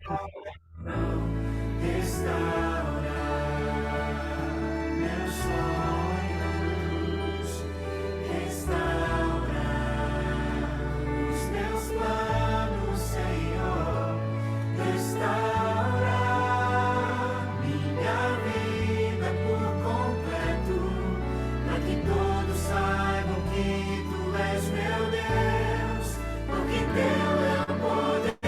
meus sonhos, restaura os meus planos, Senhor, restaura minha vida por completo, para que todos saibam que Tu és meu Deus, porque Teu é o poder.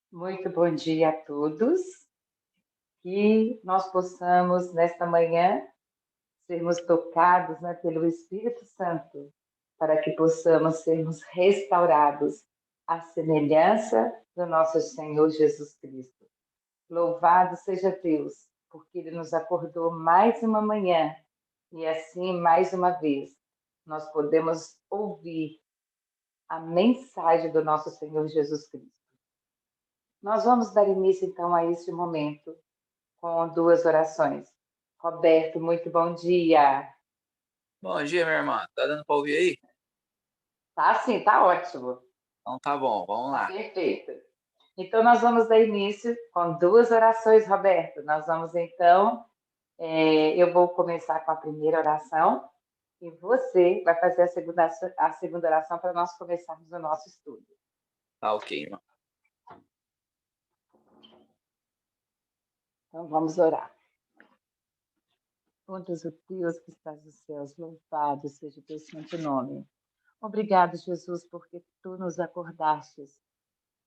Muito bom dia a todos, que nós possamos, nesta manhã, sermos tocados, né, pelo Espírito Santo, para que possamos sermos restaurados à semelhança do nosso Senhor Jesus Cristo. Louvado seja Deus, porque Ele nos acordou mais uma manhã e assim, mais uma vez, nós podemos ouvir a mensagem do nosso Senhor Jesus Cristo. Nós vamos dar início, então, a este momento com duas orações. Roberto, muito bom dia. Bom dia, minha irmã. Tá dando para ouvir aí? Tá sim, tá ótimo. Então tá bom, vamos lá. Perfeito. Então, nós vamos dar início com duas orações, Roberto. Nós vamos, então, eu vou começar com a primeira oração e você vai fazer a segunda oração para nós começarmos o nosso estudo. Tá ok, irmã. Então, vamos orar. Bondoso Deus que estás nos céus, louvado seja o teu santo nome. Obrigado, Jesus, porque tu nos acordastes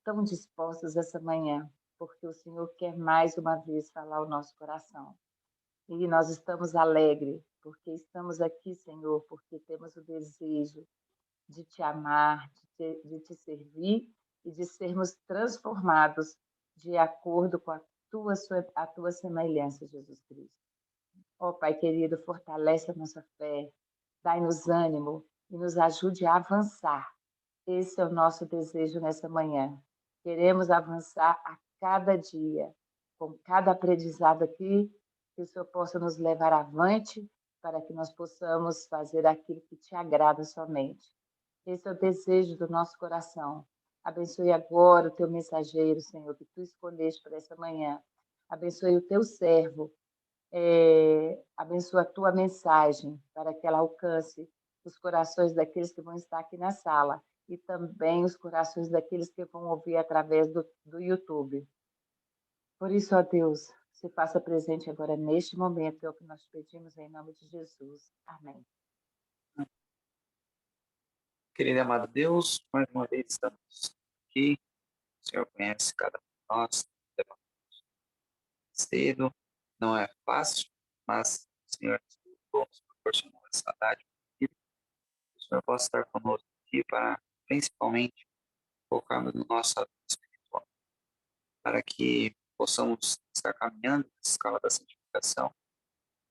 tão dispostos essa manhã, porque o Senhor quer mais uma vez falar ao nosso coração. E nós estamos alegres, porque estamos aqui, Senhor, porque temos o desejo de te amar, de te servir e de sermos transformados de acordo com a tua semelhança, Jesus Cristo. Ó Pai querido, fortalece a nossa fé, dai-nos ânimo e nos ajude a avançar. Esse é o nosso desejo nessa manhã. Queremos avançar a cada dia, com cada aprendizado aqui, que o Senhor possa nos levar avante para que nós possamos fazer aquilo que te agrada somente. Esse é o desejo do nosso coração. Abençoe agora o teu mensageiro, Senhor, que tu escolheste para essa manhã. Abençoe o teu servo. Abençoa a tua mensagem para que ela alcance os corações daqueles que vão estar aqui na sala e também os corações daqueles que vão ouvir através do YouTube. Por isso, ó Deus, se faça presente agora neste momento, é o que nós pedimos em nome de Jesus. Amém. Querido e amado Deus, mais uma vez estamos aqui. O Senhor conhece cada um de nós. Cedo, não é fácil, mas o Senhor nos proporcionou essa dádiva. O Senhor possa estar conosco aqui para, principalmente, focarmos no nosso lado espiritual, para que possamos estar caminhando na escala da santificação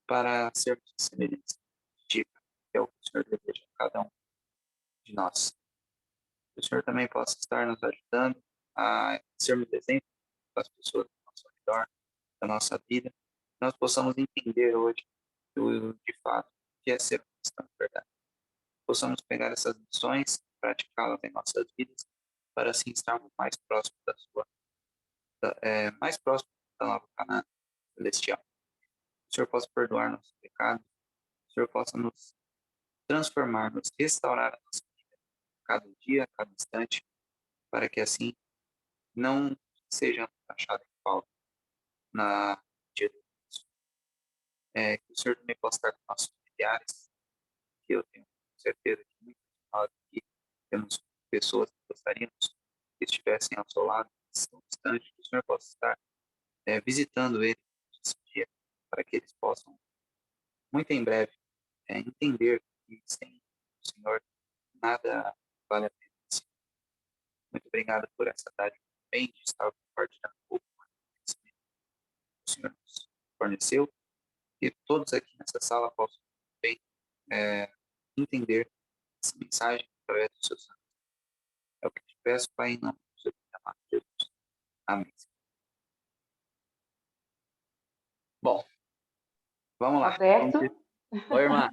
para sermos semelhantes de Ti, que é o que o Senhor deseja a cada um de nós. Que o Senhor também possa estar nos ajudando a sermos exemplo das pessoas ao nosso redor, da nossa vida, nós possamos entender hoje, de fato, o que é ser cristão, de verdade. Possamos pegar essas lições, praticá-las em nossas vidas, para assim estarmos mais próximos mais próximos da nova Canaã celestial. O Senhor possa perdoar nossos pecados, o Senhor possa nos transformar, nos restaurar a nossa vida, cada dia, cada instante, para que assim não sejamos achados em falta na dia do juízo. Que o Senhor também possa estar com nossos familiares, que eu tenho certeza que muitos de nós aqui temos pessoas que gostaríamos que estivessem ao seu lado, que estão distantes, que o Senhor possa estar visitando eles nesse dia, para que eles possam, muito em breve, entender que sem o Senhor nada vale a pena. Muito obrigado por essa dádiva também de estar compartilhando um pouco mais do conhecimento que o Senhor nos forneceu, e todos aqui nessa sala possam também entender essa mensagem através dos seus santos. É o que te peço, Pai, em nome do seu filho amado Jesus. Amém. Bom, vamos lá. Roberto, Oi, irmã.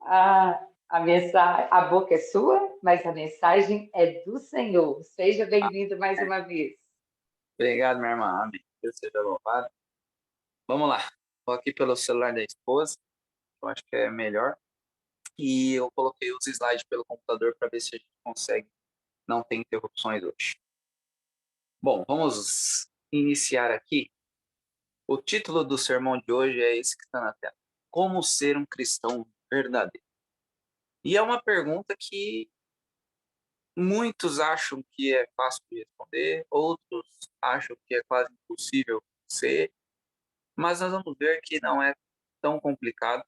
a boca é sua, mas a mensagem é do Senhor. Seja bem-vindo mais uma vez. Obrigado, minha irmã. Amém. Deus seja louvado. Vamos lá. Estou aqui pelo celular da esposa, eu acho que é melhor. E eu coloquei os slides pelo computador para ver se a gente consegue não ter interrupções hoje. Bom, vamos iniciar aqui. O título do sermão de hoje é esse que está na tela: Como ser um cristão verdadeiro? E é uma pergunta que muitos acham que é fácil de responder, outros acham que é quase impossível ser, mas nós vamos ver que não é tão complicado.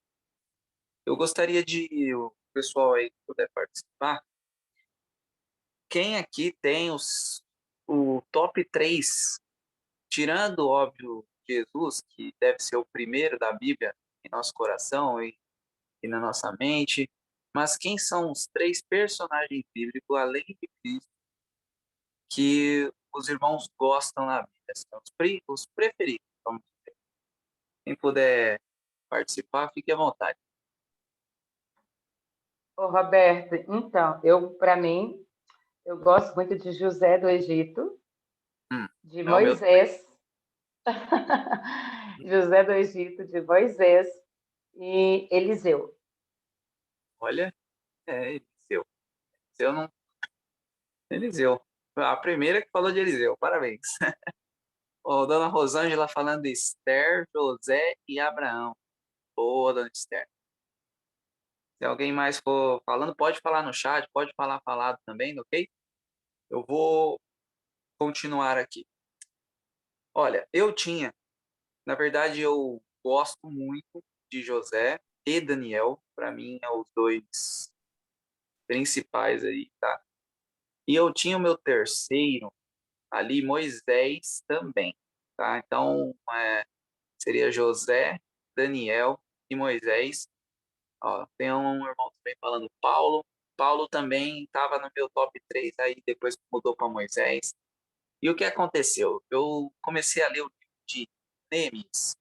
Eu gostaria de, o pessoal aí que puder participar, quem aqui tem o top 3, tirando, óbvio, Jesus, que deve ser o primeiro da Bíblia em nosso coração e na nossa mente, mas quem são os 3 personagens bíblicos, além de Cristo, que os irmãos gostam na Bíblia? São os preferidos, vamos dizer. Quem puder participar, fique à vontade. Ô, Roberto, então, para mim, eu gosto muito de José do Egito, de É o meu. Moisés, José do Egito, de Moisés e Eliseu. Olha, Eliseu. Eliseu não. Eliseu. A primeira que falou de Eliseu, parabéns. Ô, dona Rosângela falando de Esther, José e Abraão. Boa, dona Esther. Se alguém mais for falando, pode falar no chat, pode falar falado também, ok? Eu vou continuar aqui. Olha, na verdade, eu gosto muito de José e Daniel. Para mim, é os 2 principais aí, tá? E eu tinha o meu terceiro ali, Moisés também, tá? Então, seria José, Daniel e Moisés. Ó, tem um irmão também falando Paulo. Paulo também estava no meu top 3, aí depois mudou para Moisés. E o que aconteceu? Eu comecei a ler o livro de Neemias.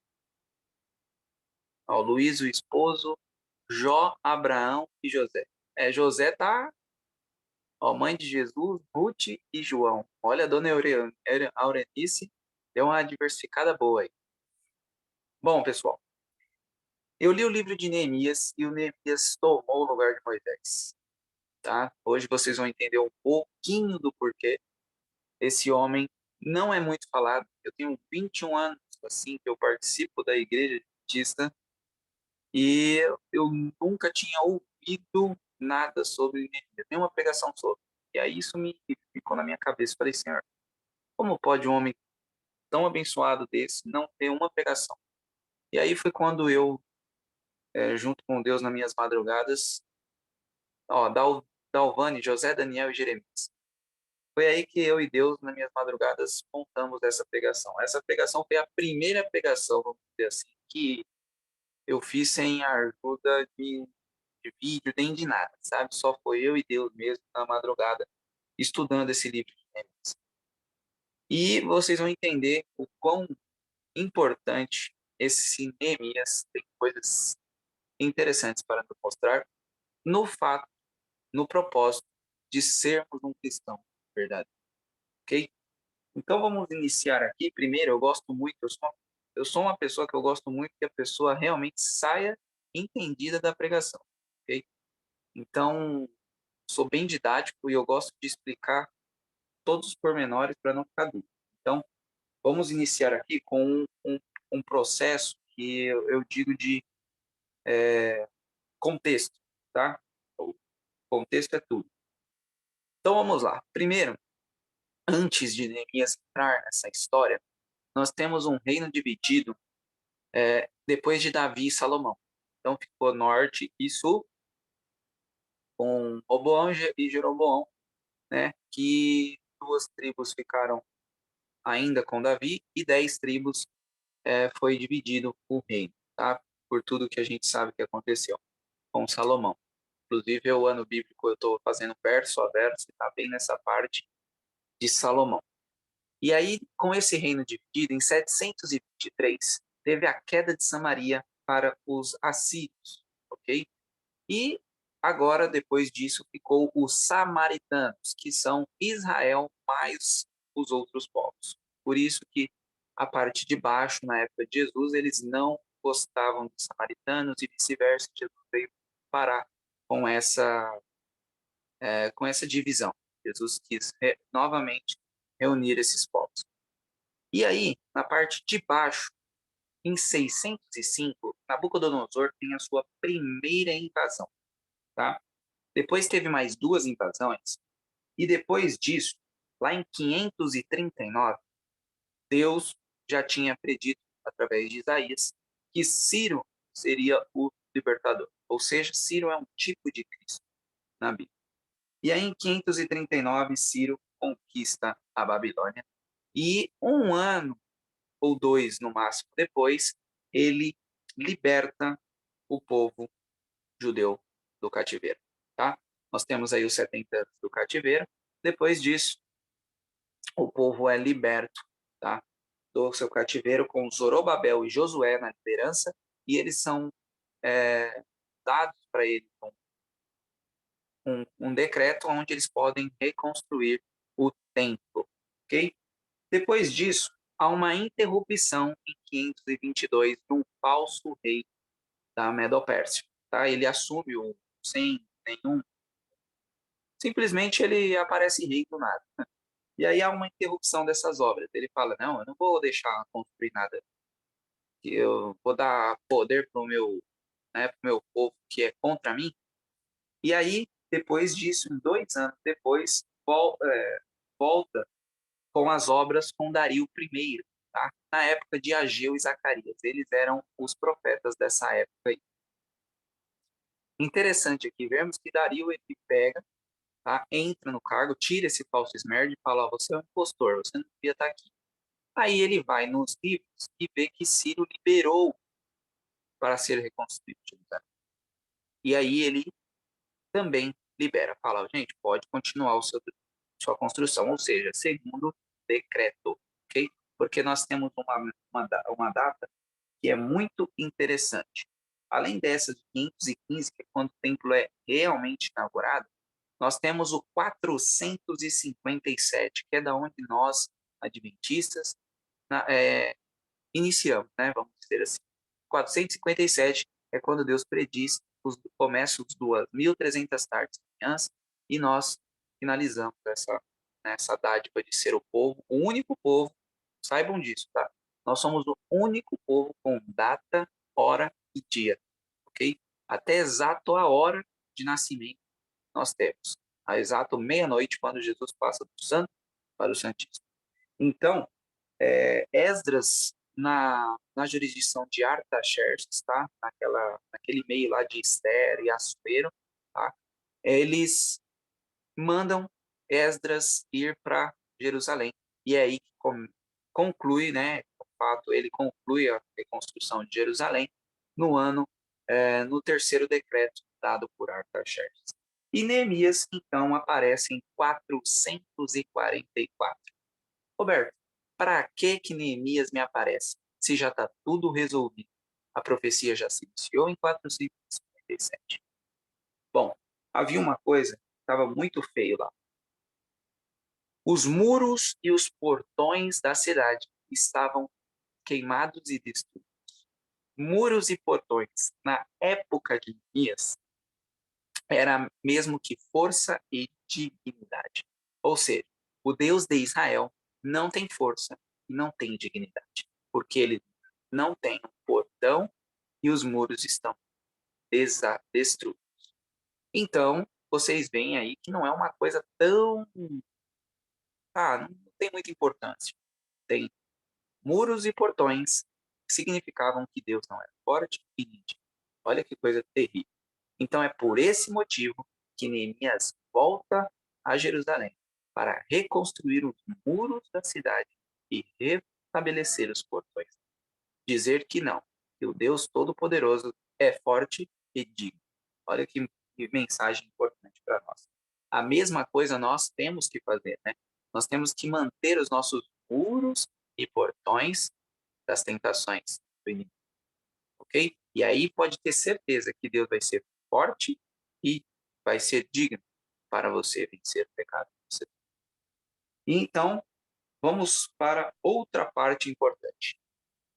Ó, Luiz, o esposo, Jó, Abraão e José. José tá, ó, mãe de Jesus, Ruth e João. Olha, a dona Aurelice deu uma diversificada boa aí. Bom, pessoal, eu li o livro de Neemias e o Neemias tomou o lugar de Moisés. Tá? Hoje vocês vão entender um pouquinho do porquê. Esse homem não é muito falado. Eu tenho 21 anos assim que eu participo da Igreja Adventista e eu nunca tinha ouvido nada sobre Neemias, nenhuma pregação sobre. E aí isso me ficou na minha cabeça. Falei, Senhor, como pode um homem tão abençoado desse não ter uma pregação? E aí foi quando eu, junto com Deus nas minhas madrugadas, ó, Dalvani, José, Daniel e Jeremias. Foi aí que eu e Deus, nas minhas madrugadas, montamos essa pregação. Essa pregação foi a primeira pregação, vamos dizer assim, que eu fiz sem a ajuda de vídeo, nem de nada, sabe? Só foi eu e Deus mesmo na madrugada, estudando esse livro de Neemias. E vocês vão entender o quão importante esse Neemias tem coisas interessantes para nos mostrar no fato, no propósito de sermos um cristão verdadeiro, ok? Então vamos iniciar aqui. Primeiro, eu sou uma pessoa que eu gosto muito que a pessoa realmente saia entendida da pregação, ok? Então, sou bem didático e eu gosto de explicar todos os pormenores para não ficar dúvida. Então, vamos iniciar aqui com um processo que eu digo de contexto, tá? O contexto é tudo. Então, vamos lá. Primeiro, antes de Neemias entrar nessa história, nós temos um reino dividido depois de Davi e Salomão. Então, ficou norte e sul, com Roboão e Jeroboão, né? Que 2 tribos ficaram ainda com Davi e 10 tribos foi dividido o reino, tá? Por tudo que a gente sabe que aconteceu com Salomão. Inclusive, o ano bíblico eu estou fazendo verso a verso, está bem nessa parte de Salomão. E aí, com esse reino dividido, em 723, teve a queda de Samaria para os assírios, ok? E agora, depois disso, ficou os samaritanos, que são Israel mais os outros povos. Por isso que a parte de baixo, na época de Jesus, eles não gostavam dos samaritanos e vice-versa. Jesus veio parar com essa divisão. Jesus quis novamente reunir esses povos. E aí, na parte de baixo, em 605, Nabucodonosor tem a sua primeira invasão, tá? Depois teve mais 2 invasões, e depois disso, lá em 539, Deus já tinha predito, através de Isaías, que Ciro seria o libertador. Ou seja, Ciro é um tipo de Cristo na Bíblia. E aí, em 539, Ciro conquista a Babilônia. E 1 ano ou 2, no máximo, depois, ele liberta o povo judeu do cativeiro. Tá? Nós temos aí os 70 anos do cativeiro. Depois disso, o povo é liberto, tá? Do seu cativeiro com Zorobabel e Josué na liderança, e eles são dados para eles um decreto onde eles podem reconstruir o templo, ok? Depois disso, há uma interrupção em 522 de um falso rei da Medo-Pérsia, tá? Ele assume sem nenhum... Simplesmente ele aparece rei do nada. E aí há uma interrupção dessas obras. Ele fala, não, eu não vou deixar construir nada, que eu vou dar poder para o pro meu povo que é contra mim. E aí, depois disso, em 2 anos depois, volta com as obras com Dario I, tá? Na época de Ageu e Zacarias. Eles eram os profetas dessa época aí. Interessante aqui, vemos que Dario ele pega, tá? Entra no cargo, tira esse falso esmero e fala, você é um impostor, você não devia estar aqui. Aí ele vai nos livros e vê que Ciro liberou para ser reconstruído. E aí ele também libera, fala, gente, pode continuar sua construção, ou seja, segundo decreto, ok? Porque nós temos uma data que é muito interessante. Além dessa de 515, que é quando o templo é realmente inaugurado, nós temos o 457, que é da onde nós, adventistas, iniciamos, né? Vamos dizer assim. 457 é quando Deus prediz começa os 2.300 tardes e manhãs, e nós finalizamos essa dádiva de ser o povo, o único povo, saibam disso, tá? Nós somos o único povo com data, hora e dia, ok? Até exato a hora de nascimento nós temos. A exato meia-noite, quando Jesus passa do Santo para o Santíssimo. Então, Esdras, na jurisdição de Artaxerxes, tá? Naquele meio lá de Ester e Assuero, tá? Eles mandam Esdras ir para Jerusalém. E é aí que conclui, né? O fato, ele conclui a reconstrução de Jerusalém no 3º decreto dado por Artaxerxes. E Neemias, então, aparece em 444. Roberto, para que Neemias me aparece? se já está tudo resolvido? A profecia já se iniciou em 457. Bom, havia uma coisa que estava muito feio lá. Os muros e os portões da cidade estavam queimados e destruídos. Muros e portões, na época de Neemias, era mesmo que força e dignidade. Ou seja, o Deus de Israel não tem força e não tem dignidade, porque ele não tem um portão e os muros estão destruídos. Então, vocês veem aí que não é uma coisa tão... não tem muita importância. Tem muros e portões que significavam que Deus não era forte e digno. Olha que coisa terrível. Então, é por esse motivo que Neemias volta a Jerusalém para reconstruir os muros da cidade e restabelecer os portões. Dizer que não, que o Deus Todo-Poderoso é forte e digno. Olha que mensagem importante para nós. A mesma coisa nós temos que fazer, né? Nós temos que manter os nossos muros e portões das tentações do inimigo, ok? E aí pode ter certeza que Deus vai ser forte e vai ser digno para você vencer o pecado. E então, vamos para outra parte importante.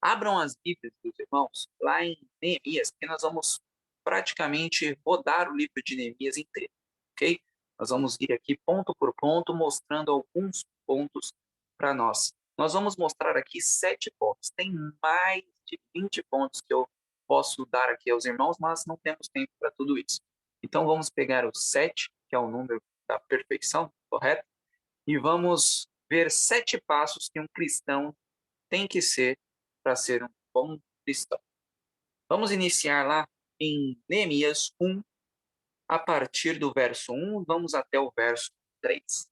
Abram as Bíblias dos irmãos lá em Neemias, que nós vamos praticamente rodar o livro de Neemias inteiro, ok? Nós vamos ir aqui ponto por ponto, mostrando alguns pontos para nós. Nós vamos mostrar aqui 7 pontos. Tem mais de 20 pontos que eu posso dar aqui aos irmãos, mas não temos tempo para tudo isso. Então, vamos pegar o 7, que é o número da perfeição, correto? E vamos ver 7 passos que um cristão tem que ser para ser um bom cristão. Vamos iniciar lá em Neemias 1, a partir do verso 1, vamos até o verso 3.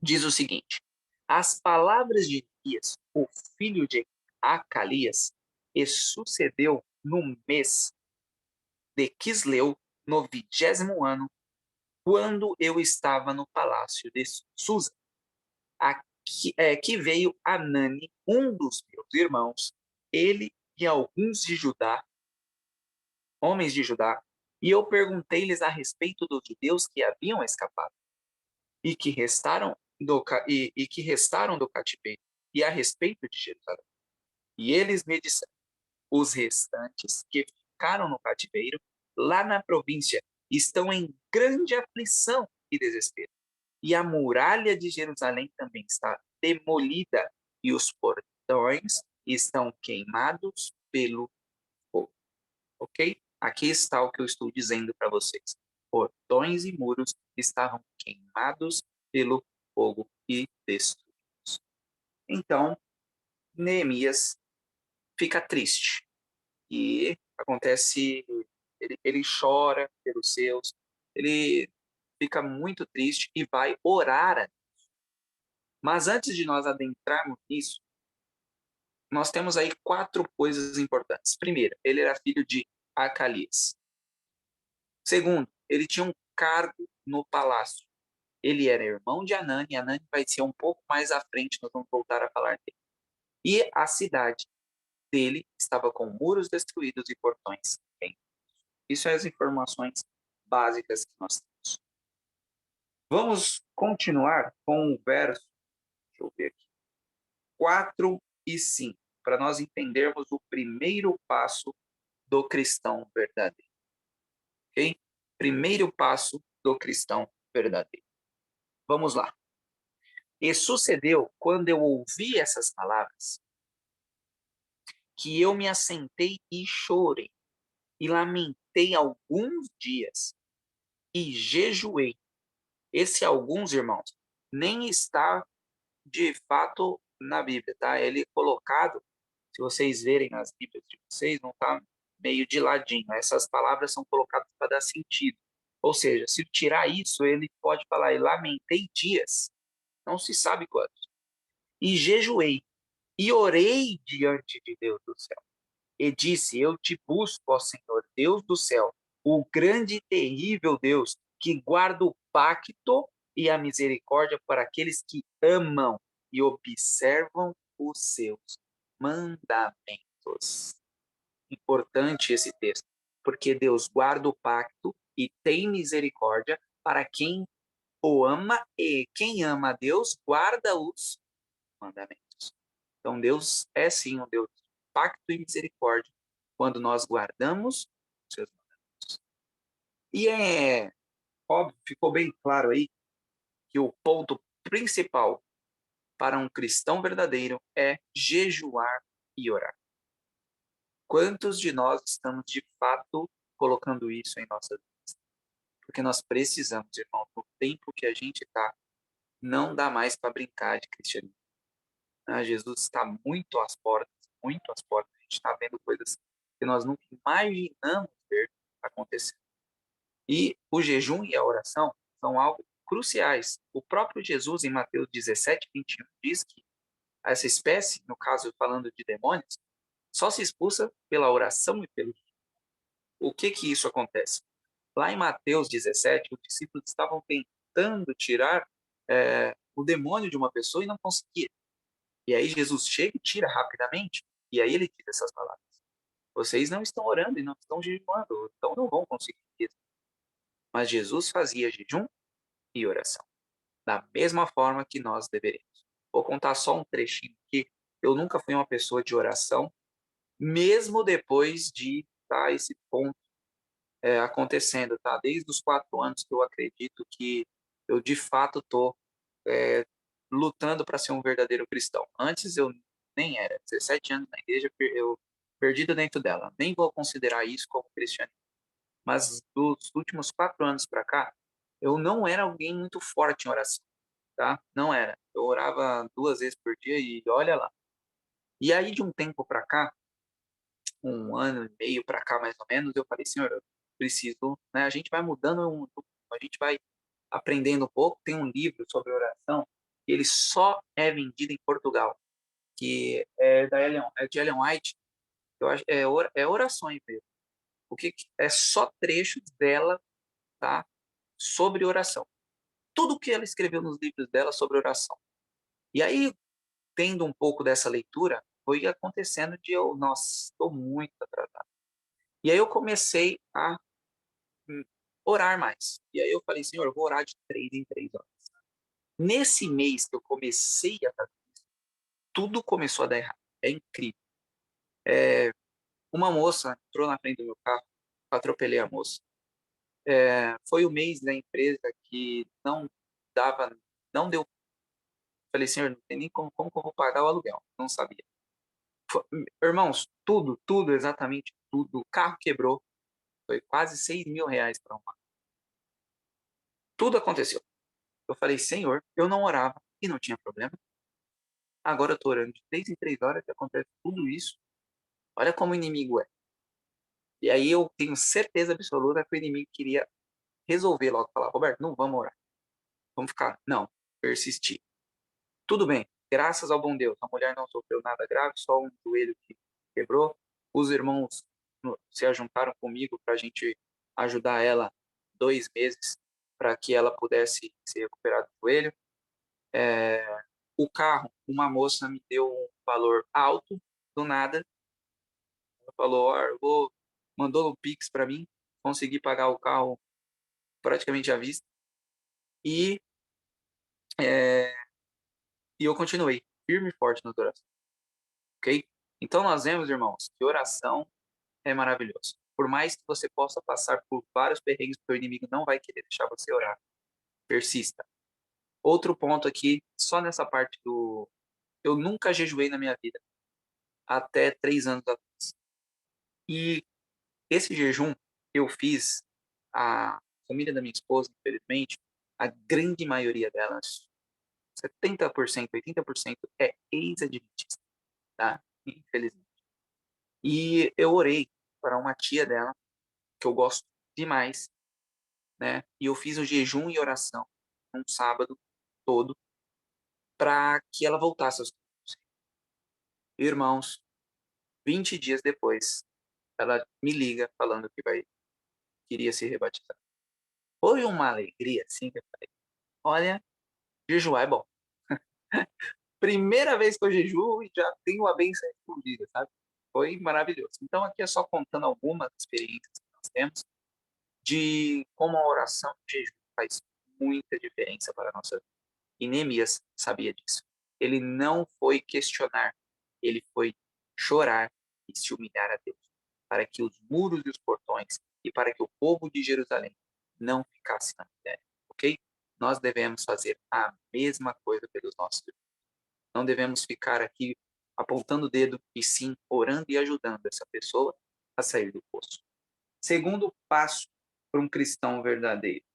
Diz o seguinte: as palavras de Neemias, o filho de Acalias, e sucedeu no mês de Quisleu, no 20º ano, quando eu estava no palácio de Susa. Que veio Anani, um dos meus irmãos, ele e alguns de Judá, homens de Judá, e eu perguntei-lhes a respeito dos judeus que haviam escapado e que restaram do cativeiro, e a respeito de Jerusalém. E eles me disseram: os restantes que ficaram no cativeiro, lá na província, estão em grande aflição e desespero. E a muralha de Jerusalém também está demolida, e os portões estão queimados pelo fogo. Ok? Aqui está o que eu estou dizendo para vocês. Portões e muros estavam queimados pelo fogo e destruídos. Então, Neemias fica triste. E acontece, ele chora pelos seus, ele fica muito triste e vai orar a Deus. Mas antes de nós adentrarmos nisso, nós temos aí 4 coisas importantes. Primeiro, ele era filho de Acalias. Segundo, ele tinha um cargo no palácio. Ele era irmão de Anani, e Anani vai ser um pouco mais à frente, nós vamos voltar a falar dele. E a cidade dele estava com muros destruídos e portões queimados. Isso são as informações básicas que nós temos. Vamos continuar com o verso, deixa eu ver aqui, 4 e 5, para nós entendermos o primeiro passo do cristão verdadeiro. Ok? Primeiro passo do cristão verdadeiro. Vamos lá. E sucedeu, quando eu ouvi essas palavras, que eu me assentei e chorei, e lamentei alguns dias, e jejuei. Esse alguns, irmãos, nem está de fato na Bíblia, tá? Ele é colocado, se vocês verem nas Bíblias de vocês, não está meio de ladinho. Essas palavras são colocadas para dar sentido. Ou seja, se tirar isso, ele pode falar, e lamentei dias, não se sabe quantos, e jejuei, e orei diante de Deus do céu, e disse: eu te busco, ó Senhor, Deus do céu, o grande e terrível Deus, que guarda o pacto e a misericórdia para aqueles que amam e observam os seus mandamentos. Importante esse texto, porque Deus guarda o pacto e tem misericórdia para quem o ama, e quem ama a Deus guarda os mandamentos. Então Deus é sim um Deus de pacto e misericórdia quando nós guardamos os seus mandamentos. E é óbvio, ficou bem claro aí que o ponto principal para um cristão verdadeiro é jejuar e orar. Quantos de nós estamos de fato colocando isso em nossas vidas? Porque nós precisamos, irmão, no tempo que a gente está, não dá mais para brincar de cristianismo. Jesus está muito às portas, muito às portas. A gente está vendo coisas que nós nunca imaginamos ver acontecer. E o jejum e a oração são algo cruciais. O próprio Jesus, em Mateus 17:21, diz que essa espécie, no caso falando de demônios, só se expulsa pela oração e pelo jejum. O que isso acontece? Lá em Mateus 17, os discípulos estavam tentando tirar o demônio de uma pessoa e não conseguia. E aí Jesus chega e tira rapidamente, e aí ele diz essas palavras: vocês não estão orando e não estão jejuando, então não vão conseguir isso. Mas Jesus fazia jejum e oração, da mesma forma que nós deveríamos. Vou contar só um trechinho aqui. Eu nunca fui uma pessoa de oração, mesmo depois de esse ponto acontecendo, tá? Desde os 4 anos que eu acredito que eu de fato estou lutando para ser um verdadeiro cristão. Antes eu nem era. 17 anos na igreja, eu perdido dentro dela. Nem vou considerar isso como cristianismo. Mas dos últimos 4 anos para cá, eu não era alguém muito forte em oração, tá? Não era. Eu orava 2 vezes por dia e olha lá. E aí de um tempo para cá, 1 ano e meio para cá mais ou menos, eu falei: Senhor, eu preciso, né? A gente vai mudando, a gente vai aprendendo um pouco. Tem um livro sobre oração e ele só é vendido em Portugal, que é de Ellen White. Eu acho é orações mesmo. É só trechos dela, tá? Sobre oração. Tudo que ela escreveu nos livros dela sobre oração. E aí, tendo um pouco dessa leitura, foi acontecendo de nossa, estou muito atrasado. E aí eu comecei a orar mais. E aí eu falei: Senhor, eu vou orar de 3 em 3 horas. Nesse mês que eu comecei a fazer isso, tudo começou a dar errado. É incrível. Uma moça entrou na frente do meu carro, atropelei a moça. Foi o mês da empresa que não deu. Falei: Senhor, não tem nem como que eu vou pagar o aluguel. Não sabia. Irmãos, tudo, exatamente tudo. O carro quebrou. Foi quase R$ 6.000 para arrumar. Tudo aconteceu. Eu falei: Senhor, eu não orava e não tinha problema. Agora eu estou orando de 3 em 3 horas que acontece tudo isso. Olha como o inimigo é. E aí eu tenho certeza absoluta que o inimigo queria resolver logo. Falar: Roberto, não vamos orar. Vamos ficar. Não, persistir. Tudo bem. Graças ao bom Deus, a mulher não sofreu nada grave, só um joelho que quebrou. Os irmãos se ajuntaram comigo para a gente ajudar ela 2 meses para que ela pudesse se recuperar do joelho. O carro, uma moça me deu um valor alto, do nada. Ela falou: mandou o Pix para mim, consegui pagar o carro praticamente à vista. E eu continuei firme e forte na oração. Ok? Então nós vemos, irmãos, que oração é maravilhoso. Por mais que você possa passar por vários perrengues, o inimigo não vai querer deixar você orar. Persista. Outro ponto aqui, só nessa parte eu nunca jejuei na minha vida, até 3 anos atrás. E esse jejum eu fiz, a família da minha esposa, infelizmente, a grande maioria delas, 70%, 80% é ex-adventista, tá? Infelizmente. E eu orei para uma tia dela, que eu gosto demais, né? E eu fiz o jejum e oração um sábado todo para que ela voltasse aos caminhos. Irmãos, 20 dias depois, ela me liga falando que queria se rebatizar. Foi uma alegria, assim, que eu falei: olha, jejuar é bom. primeira vez que eu jejuo e já tenho a bênção respondida, sabe? Foi maravilhoso. Então, aqui é só contando algumas experiências que nós temos de como a oração e o jejum faz muita diferença para a nossa vida. E Neemias sabia disso. Ele não foi questionar, ele foi chorar e se humilhar a Deus, para que os muros e os portões e para que o povo de Jerusalém não ficasse na miséria, ok? Nós devemos fazer a mesma coisa pelos nossos irmãos. Não devemos ficar aqui apontando o dedo, e sim orando e ajudando essa pessoa a sair do poço. Segundo passo para um cristão verdadeiro.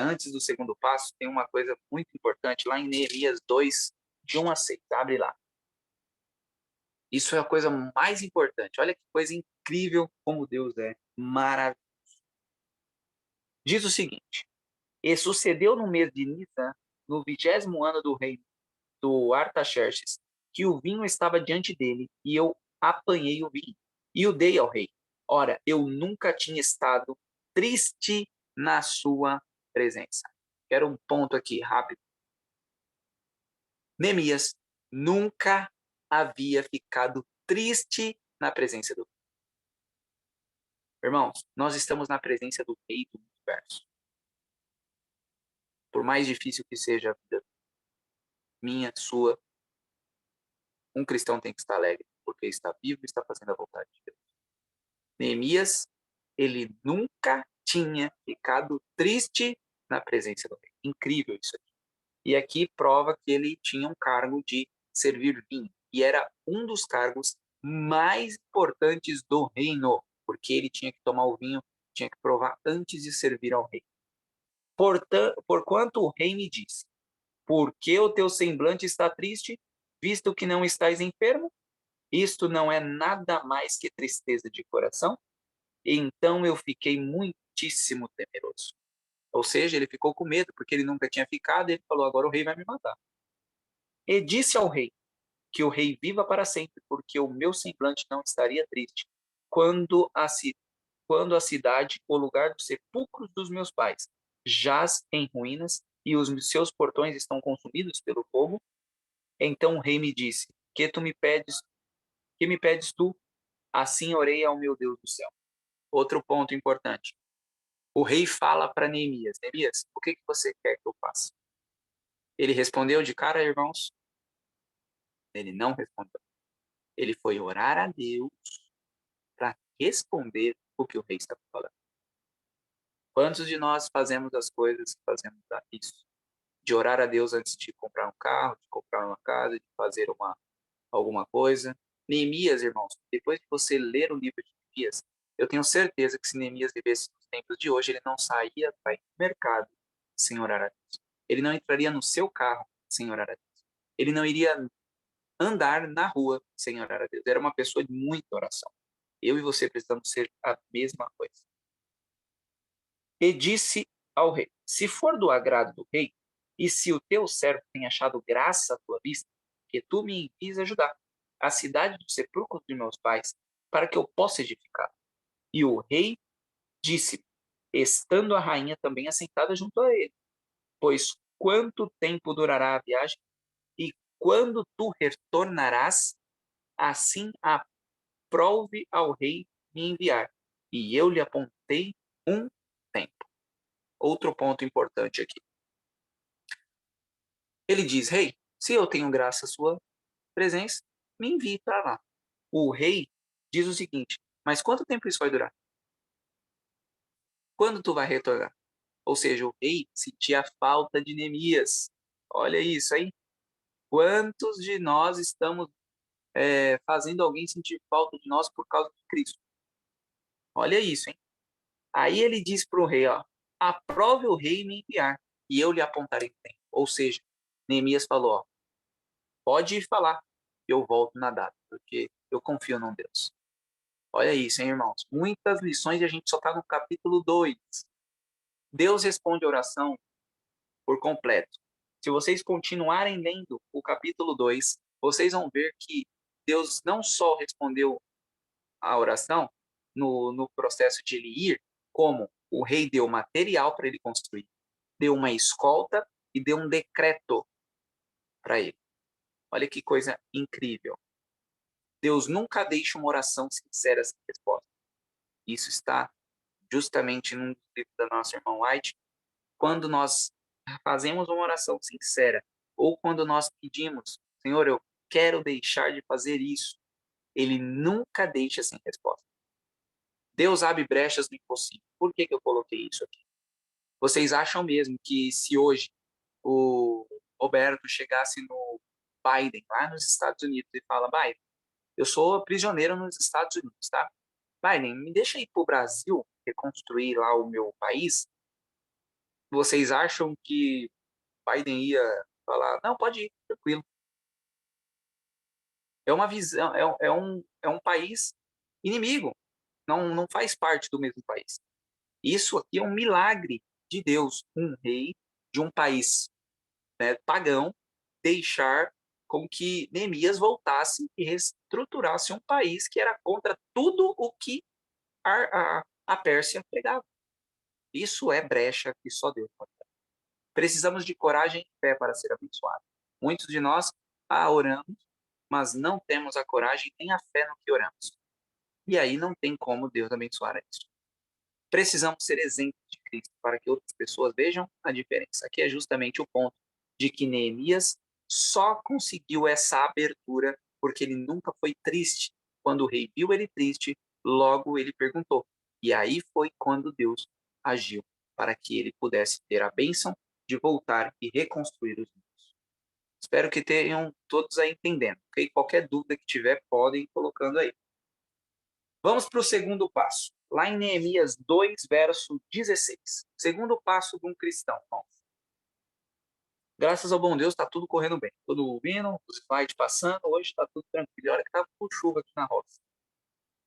Antes do segundo passo, tem uma coisa muito importante lá em Neemias 2, de 1 a 6. Abre lá. Isso é a coisa mais importante. Olha que coisa incrível como Deus é maravilhoso. Diz o seguinte: e sucedeu no mês de Nisan, no 20º ano do reino do Artaxerxes, que o vinho estava diante dele, e eu apanhei o vinho e o dei ao rei. Ora, eu nunca tinha estado triste na sua presença. Quero um ponto aqui, rápido. Neemias nunca havia ficado triste na presença do rei. Irmãos, nós estamos na presença do rei do universo. Por mais difícil que seja a vida minha, sua, um cristão tem que estar alegre, porque está vivo e está fazendo a vontade de Deus. Neemias, ele nunca tinha ficado triste na presença do rei. Incrível isso aqui. E aqui prova que ele tinha um cargo de servir vinho. E era um dos cargos mais importantes do reino, porque ele tinha que tomar o vinho, tinha que provar antes de servir ao rei. Porquanto o rei me disse, por que o teu semblante está triste, visto que não estás enfermo? Isto não é nada mais que tristeza de coração? Então eu fiquei muitíssimo temeroso. Ou seja, ele ficou com medo, porque ele nunca tinha ficado, e ele falou, agora o rei vai me matar. E disse ao rei, que o rei viva para sempre, porque o meu semblante não estaria triste, quando a cidade, o lugar dos sepulcros dos meus pais, jaz em ruínas, e os seus portões estão consumidos pelo fogo. Então o rei me disse, que me pedes tu? Assim orei ao meu Deus do céu. Outro ponto importante. O rei fala para Neemias, Neemias, o que você quer que eu faça? Ele respondeu de cara, irmãos? Ele não respondeu. Ele foi orar a Deus para responder o que o rei estava falando. Quantos de nós fazemos as coisas, fazemos isso? De orar a Deus antes de comprar um carro, de comprar uma casa, de fazer alguma coisa. Neemias, irmãos, depois que você ler o livro de Neemias, eu tenho certeza que se Neemias vivesse nos tempos de hoje, ele não saía para ir no mercado sem orar a Deus. Ele não entraria no seu carro sem orar a Deus. Ele não iria andar na rua sem orar a Deus. Era uma pessoa de muita oração. Eu e você precisamos ser a mesma coisa. E disse ao rei, se for do agrado do rei, e se o teu servo tem achado graça à tua vista, que tu me envies ajudar a cidade dos sepulcros de meus pais, para que eu possa edificar. E o rei disse, estando a rainha também assentada junto a ele, pois quanto tempo durará a viagem? E quando tu retornarás, assim aprove ao rei me enviar. E eu lhe apontei um tempo. Outro ponto importante aqui. Ele diz, rei, se eu tenho graça à sua presença, me envie para lá. O rei diz o seguinte, mas quanto tempo isso vai durar? Quando tu vai retornar? Ou seja, o rei sentia a falta de Neemias. Olha isso aí. Quantos de nós estamos fazendo alguém sentir falta de nós por causa de Cristo? Olha isso, hein? Aí ele diz para o rei, ó, aprove o rei me enviar, e eu lhe apontarei o tempo. Ou seja, Neemias falou, ó, pode falar, eu volto na data, porque eu confio num Deus. Olha isso, hein, irmãos? Muitas lições e a gente só está no capítulo 2. Deus responde a oração por completo. Se vocês continuarem lendo o capítulo 2, vocês vão ver que Deus não só respondeu a oração no processo de ele ir, como o rei deu material para ele construir, deu uma escolta e deu um decreto para ele. Olha que coisa incrível. Deus nunca deixa uma oração sincera sem resposta. Isso está justamente num livro da nossa irmã White. Quando nós fazemos uma oração sincera, ou quando nós pedimos, Senhor, eu quero deixar de fazer isso, ele nunca deixa sem resposta. Deus abre brechas no impossível. Por que eu coloquei isso aqui? Vocês acham mesmo que se hoje o Roberto chegasse no Biden, lá nos Estados Unidos, e fala, Biden, eu sou prisioneiro nos Estados Unidos, tá? Biden, me deixa ir para o Brasil, reconstruir lá o meu país? Vocês acham que Biden ia falar, não, pode ir, tranquilo. É uma visão, é um país inimigo, não faz parte do mesmo país. Isso aqui é um milagre de Deus, um rei de um país, né, pagão, deixar com que Neemias voltasse e reestruturasse um país que era contra tudo o que a Pérsia pregava. Isso é brecha que só Deus pode dar. Precisamos de coragem e fé para ser abençoados. Muitos de nós oramos, mas não temos a coragem nem a fé no que oramos. E aí não tem como Deus abençoar isso. Precisamos ser exemplos de Cristo para que outras pessoas vejam a diferença. Aqui é justamente o ponto de que Neemias só conseguiu essa abertura porque ele nunca foi triste. Quando o rei viu ele triste, logo ele perguntou. E aí foi quando Deus agiu para que ele pudesse ter a bênção de voltar e reconstruir os muros. Espero que tenham todos aí entendendo. Okay? Qualquer dúvida que tiver, podem ir colocando aí. Vamos para o segundo passo. Lá em Neemias 2, verso 16. Segundo passo de um cristão. Bom, graças ao bom Deus, está tudo correndo bem. Tudo ouvindo, os slides passando, hoje está tudo tranquilo. Olha que estava com chuva aqui na roça.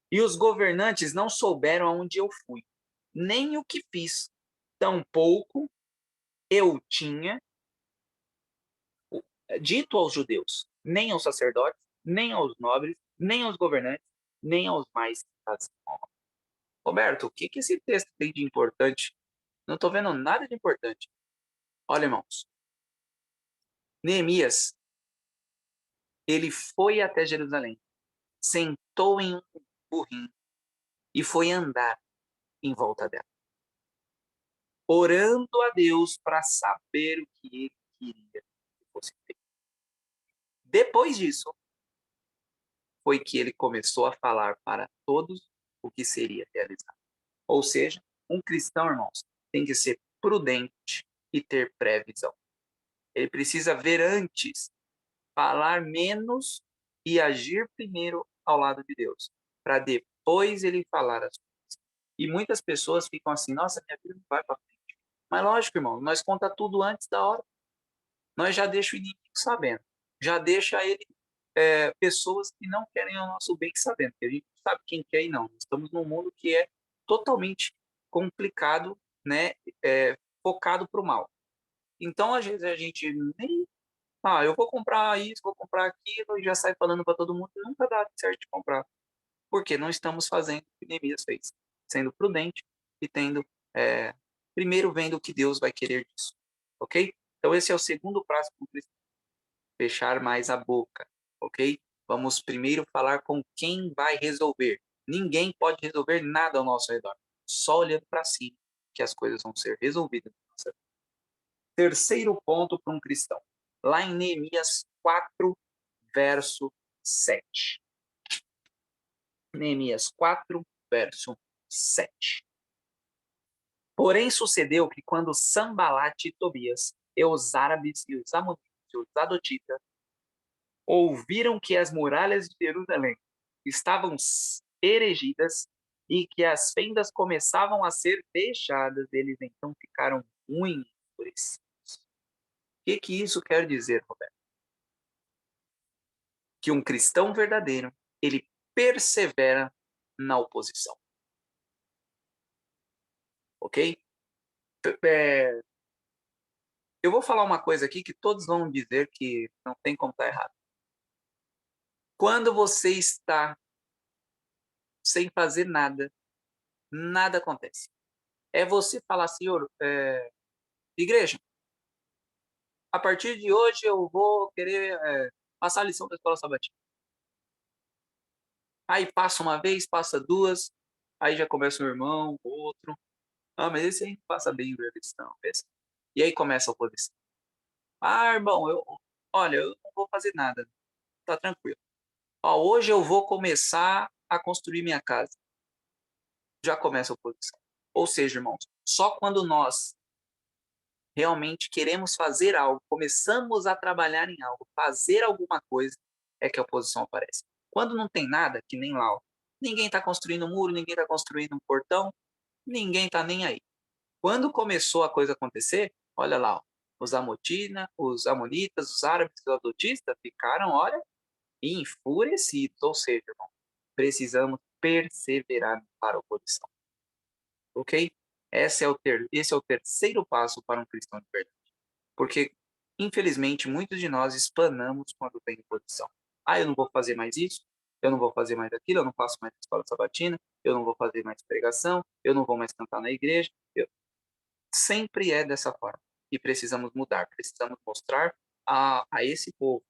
E os governantes não souberam aonde eu fui, nem o que fiz. Tampouco eu tinha dito aos judeus, nem aos sacerdotes, nem aos nobres, nem aos governantes, nem aos mais citados. Roberto, o que esse texto tem de importante? Não estou vendo nada de importante. Olha, irmãos, Neemias, ele foi até Jerusalém, sentou em um burrinho e foi andar em volta dela, orando a Deus para saber o que ele queria que fosse feito. Depois disso, foi que ele começou a falar para todos o que seria realizado. Ou seja, um cristão, irmãos, tem que ser prudente e ter previsão. Ele precisa ver antes, falar menos e agir primeiro ao lado de Deus, para depois ele falar as coisas. E muitas pessoas ficam assim, nossa, minha vida não vai para frente. Mas lógico, irmão, nós conta tudo antes da hora. Nós já deixa o inimigo sabendo. Já deixa ele pessoas que não querem o nosso bem sabendo. Porque a gente sabe quem quer e não. Estamos num mundo que é totalmente complicado, né? Focado para o mal. Então, às vezes, a gente nem... eu vou comprar isso, vou comprar aquilo, e já sai falando para todo mundo, nunca dá certo de comprar. Porque não estamos fazendo o que Neemias fez. Sendo prudente e tendo... primeiro vendo o que Deus vai querer disso. Ok? Então, esse é o segundo passo para o cristão. Fechar mais a boca. Ok? Vamos primeiro falar com quem vai resolver. Ninguém pode resolver nada ao nosso redor. Só olhando para si que as coisas vão ser resolvidas. Terceiro ponto para um cristão. Lá em Neemias 4, verso 7. Neemias 4, verso 7. Porém sucedeu que quando Sanbalate e Tobias, e os árabes e os amonitas e os adotitas, ouviram que as muralhas de Jerusalém estavam erigidas e que as fendas começavam a ser fechadas, eles então ficaram muito enfurecidos. O que isso quer dizer, Roberto? Que um cristão verdadeiro, ele persevera na oposição. Ok? Eu vou falar uma coisa aqui que todos vão dizer que não tem como estar errado. Quando você está sem fazer nada, nada acontece. É você falar, Senhor, igreja, a partir de hoje eu vou querer passar a lição da escola sabatina. Aí passa uma vez, passa duas, aí já começa um irmão, outro. Ah, mas esse aí passa bem a lição. E aí começa a oposição. Ah, irmão, olha, eu não vou fazer nada. Tá tranquilo. Ó, hoje eu vou começar a construir minha casa. Já começa a oposição. Ou seja, irmãos, só quando nós realmente queremos fazer algo, começamos a trabalhar em algo, fazer alguma coisa, é que a oposição aparece. Quando não tem nada, que nem lá, ó, ninguém está construindo um muro, ninguém está construindo um portão, ninguém está nem aí. Quando começou a coisa acontecer, olha lá, ó, os amonitas, os árabes, os adotistas ficaram, olha, enfurecidos. Ou seja, irmão, precisamos perseverar para a oposição. Ok? Esse é o terceiro passo para um cristão de verdade. Porque, infelizmente, muitos de nós espanamos quando tem oposição. Ah, eu não vou fazer mais isso, eu não vou fazer mais aquilo, eu não faço mais escola sabatina, eu não vou fazer mais pregação, eu não vou mais cantar na igreja. Sempre é dessa forma. E precisamos mudar, precisamos mostrar a esse povo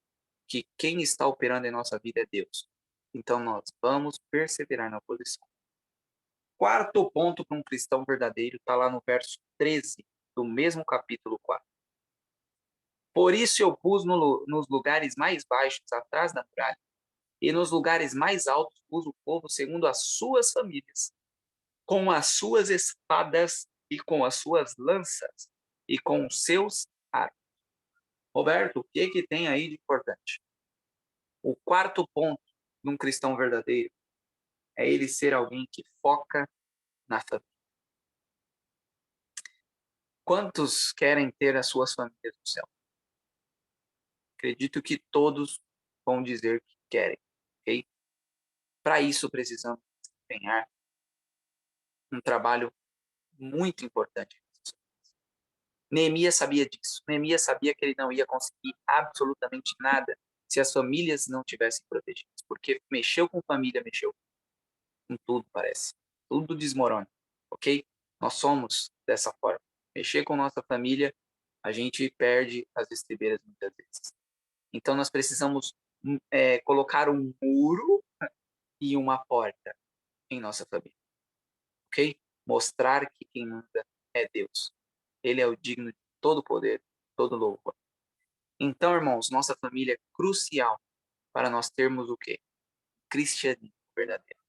que quem está operando em nossa vida é Deus. Então nós vamos perseverar na oposição. Quarto ponto para um cristão verdadeiro está lá no verso 13 do mesmo capítulo 4. Por isso eu pus nos lugares mais baixos, atrás da muralha, e nos lugares mais altos pus o povo segundo as suas famílias, com as suas espadas e com as suas lanças e com os seus arcos. Roberto, o que tem aí de importante? O quarto ponto de um cristão verdadeiro é ele ser alguém que foca na família. Quantos querem ter as suas famílias no céu? Acredito que todos vão dizer que querem, ok? Para isso precisamos desempenhar um trabalho muito importante. Neemias sabia disso. Neemias sabia que ele não ia conseguir absolutamente nada se as famílias não tivessem protegidas, porque mexeu com família, mexeu com tudo, parece. Tudo desmorona, ok? Nós somos dessa forma. Mexer com nossa família, a gente perde as estribeiras muitas vezes. Então nós precisamos colocar um muro e uma porta em nossa família, ok? Mostrar que quem manda é Deus. Ele é o digno de todo poder, todo louvor. Então, irmãos, nossa família é crucial para nós termos o quê? Cristianismo verdadeiro.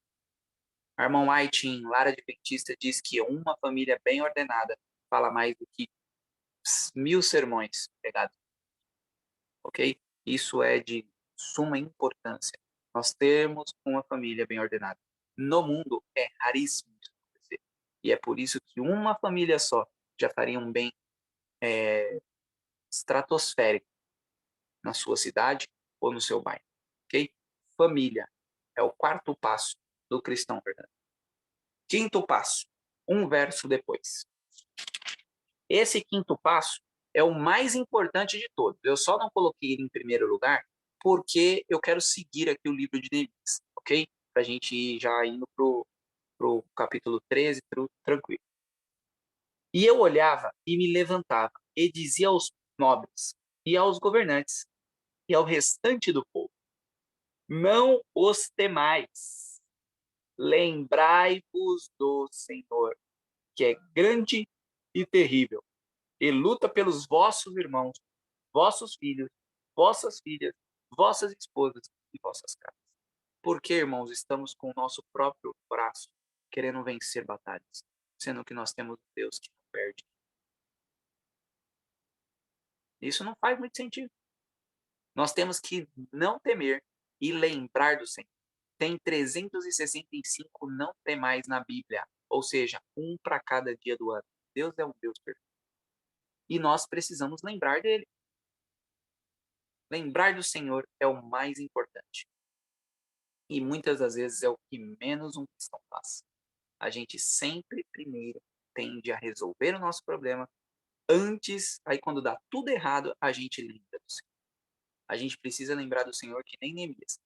A irmã White, em Lar Adventista, diz que uma família bem ordenada fala mais do que 1000 sermões pregados. Ok? Isso é de suma importância. Nós temos uma família bem ordenada. No mundo é raríssimo isso acontecer. E é por isso que uma família só já faria um bem estratosférico na sua cidade ou no seu bairro. Ok? Família é o quarto passo do cristão verdadeiro. Quinto passo, um verso depois. Esse quinto passo é o mais importante de todos. Eu só não coloquei ele em primeiro lugar porque eu quero seguir aqui o livro de Neemias, ok? Para a gente ir já indo pro capítulo 13, tranquilo. E eu olhava e me levantava e dizia aos nobres e aos governantes e ao restante do povo: não os temais, lembrai-vos do Senhor, que é grande e terrível, e luta pelos vossos irmãos, vossos filhos, vossas filhas, vossas esposas e vossas casas. Porque, irmãos, estamos com o nosso próprio braço querendo vencer batalhas, sendo que nós temos Deus que não perde. Isso não faz muito sentido. Nós temos que não temer e lembrar do Senhor. Tem 365 não temais na Bíblia, ou seja, um para cada dia do ano. Deus é um Deus perfeito. E nós precisamos lembrar dele. Lembrar do Senhor é o mais importante. E muitas das vezes é o que menos um cristão faz. A gente sempre primeiro tende a resolver o nosso problema antes, aí quando dá tudo errado, a gente lembra do Senhor. A gente precisa lembrar do Senhor que nem Neemias.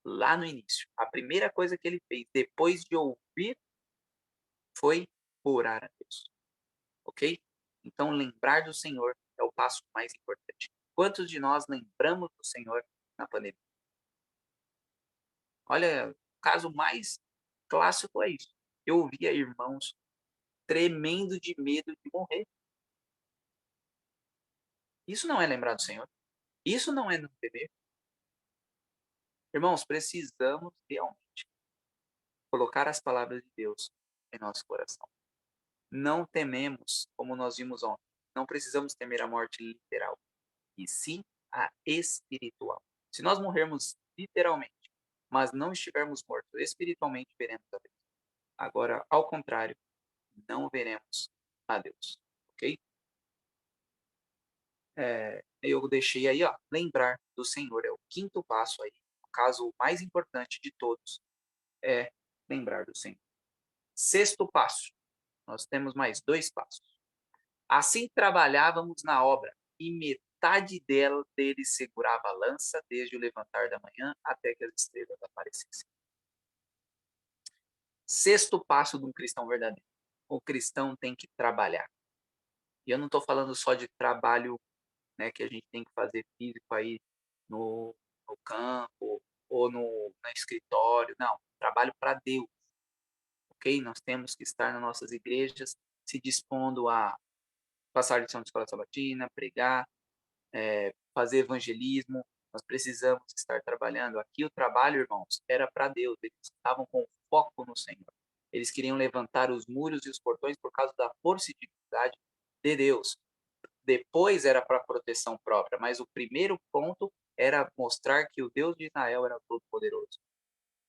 Lá no início, a primeira coisa que ele fez depois de ouvir foi orar a Deus. Ok? Então lembrar do Senhor é o passo mais importante. Quantos de nós lembramos do Senhor na pandemia? Olha, o caso mais clássico é isso. Eu via irmãos tremendo de medo de morrer. Isso não é lembrar do Senhor. Isso não é não temer. Irmãos, precisamos realmente colocar as palavras de Deus em nosso coração. Não tememos, como nós vimos ontem. Não precisamos temer a morte literal, e sim a espiritual. Se nós morrermos literalmente, mas não estivermos mortos espiritualmente, veremos a Deus. Agora, ao contrário, não veremos a Deus. Ok? Eu deixei aí, ó, lembrar do Senhor. É o quinto passo aí. O caso mais importante de todos é lembrar do Senhor. Sexto passo. Nós temos mais 2 passos. Assim trabalhávamos na obra, e metade dele segurava a lança desde o levantar da manhã até que as estrelas aparecessem. Sexto passo de um cristão verdadeiro. O cristão tem que trabalhar. E eu não estou falando só de trabalho, né, que a gente tem que fazer físico aí no campo ou no escritório. Não, trabalho para Deus. Ok? Nós temos que estar nas nossas igrejas se dispondo a passar lição de escola sabatina, pregar, fazer evangelismo. Nós precisamos estar trabalhando. Aqui o trabalho, irmãos, era para Deus. Eles estavam com foco no Senhor. Eles queriam levantar os muros e os portões por causa da força e dignidade de Deus. Depois era para proteção própria, mas o primeiro ponto era mostrar que o Deus de Israel era todo-poderoso.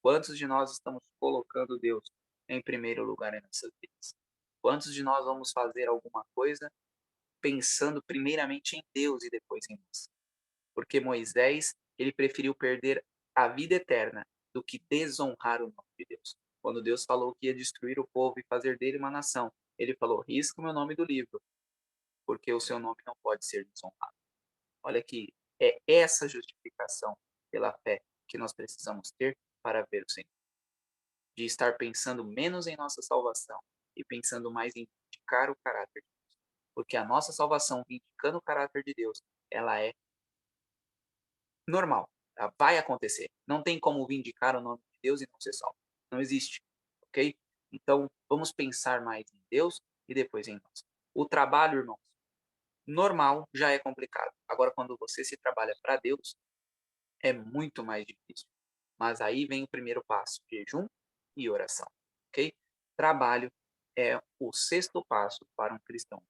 Quantos de nós estamos colocando Deus em primeiro lugar em nossas vidas? Quantos de nós vamos fazer alguma coisa pensando primeiramente em Deus e depois em nós? Porque Moisés, ele preferiu perder a vida eterna do que desonrar o nome de Deus. Quando Deus falou que ia destruir o povo e fazer dele uma nação, ele falou: risca o meu nome do livro, porque o seu nome não pode ser desonrado. Olha que é essa justificação pela fé que nós precisamos ter para ver o Senhor. De estar pensando menos em nossa salvação e pensando mais em vindicar o caráter de Deus. Porque a nossa salvação, vindicando o caráter de Deus, ela é normal. Ela vai acontecer. Não tem como vindicar o nome de Deus e não ser salvo. Não existe. Ok? Então, vamos pensar mais em Deus e depois em nós. O trabalho, irmãos, normal já é complicado. Agora, quando você se trabalha para Deus, é muito mais difícil. Mas aí vem o primeiro passo: jejum e oração. Ok? Trabalho é o sexto passo para um cristão.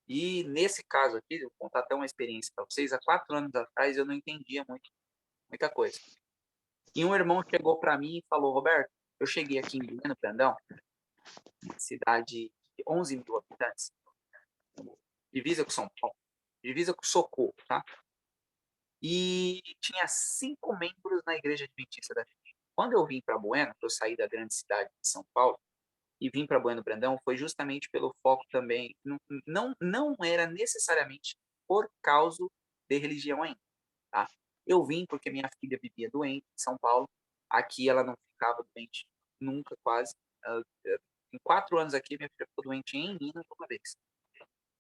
E nesse caso aqui, eu vou contar até uma experiência para vocês. Há 4 anos atrás eu não entendia muita coisa. E um irmão chegou para mim e falou: Roberto, eu cheguei aqui em Bueno Brandão, uma cidade de 11 mil habitantes, divisa com São Paulo, divisa com Socorro, tá? E tinha 5 membros na igreja adventista da gente. Quando eu vim para Bueno, eu saí da grande cidade de São Paulo e vim para Bueno Brandão, foi justamente pelo foco também, não era necessariamente por causa de religião ainda, tá? Eu vim porque minha filha vivia doente em São Paulo, aqui ela não ficava doente nunca, quase. Em 4 anos aqui, minha filha ficou doente em Minas uma vez.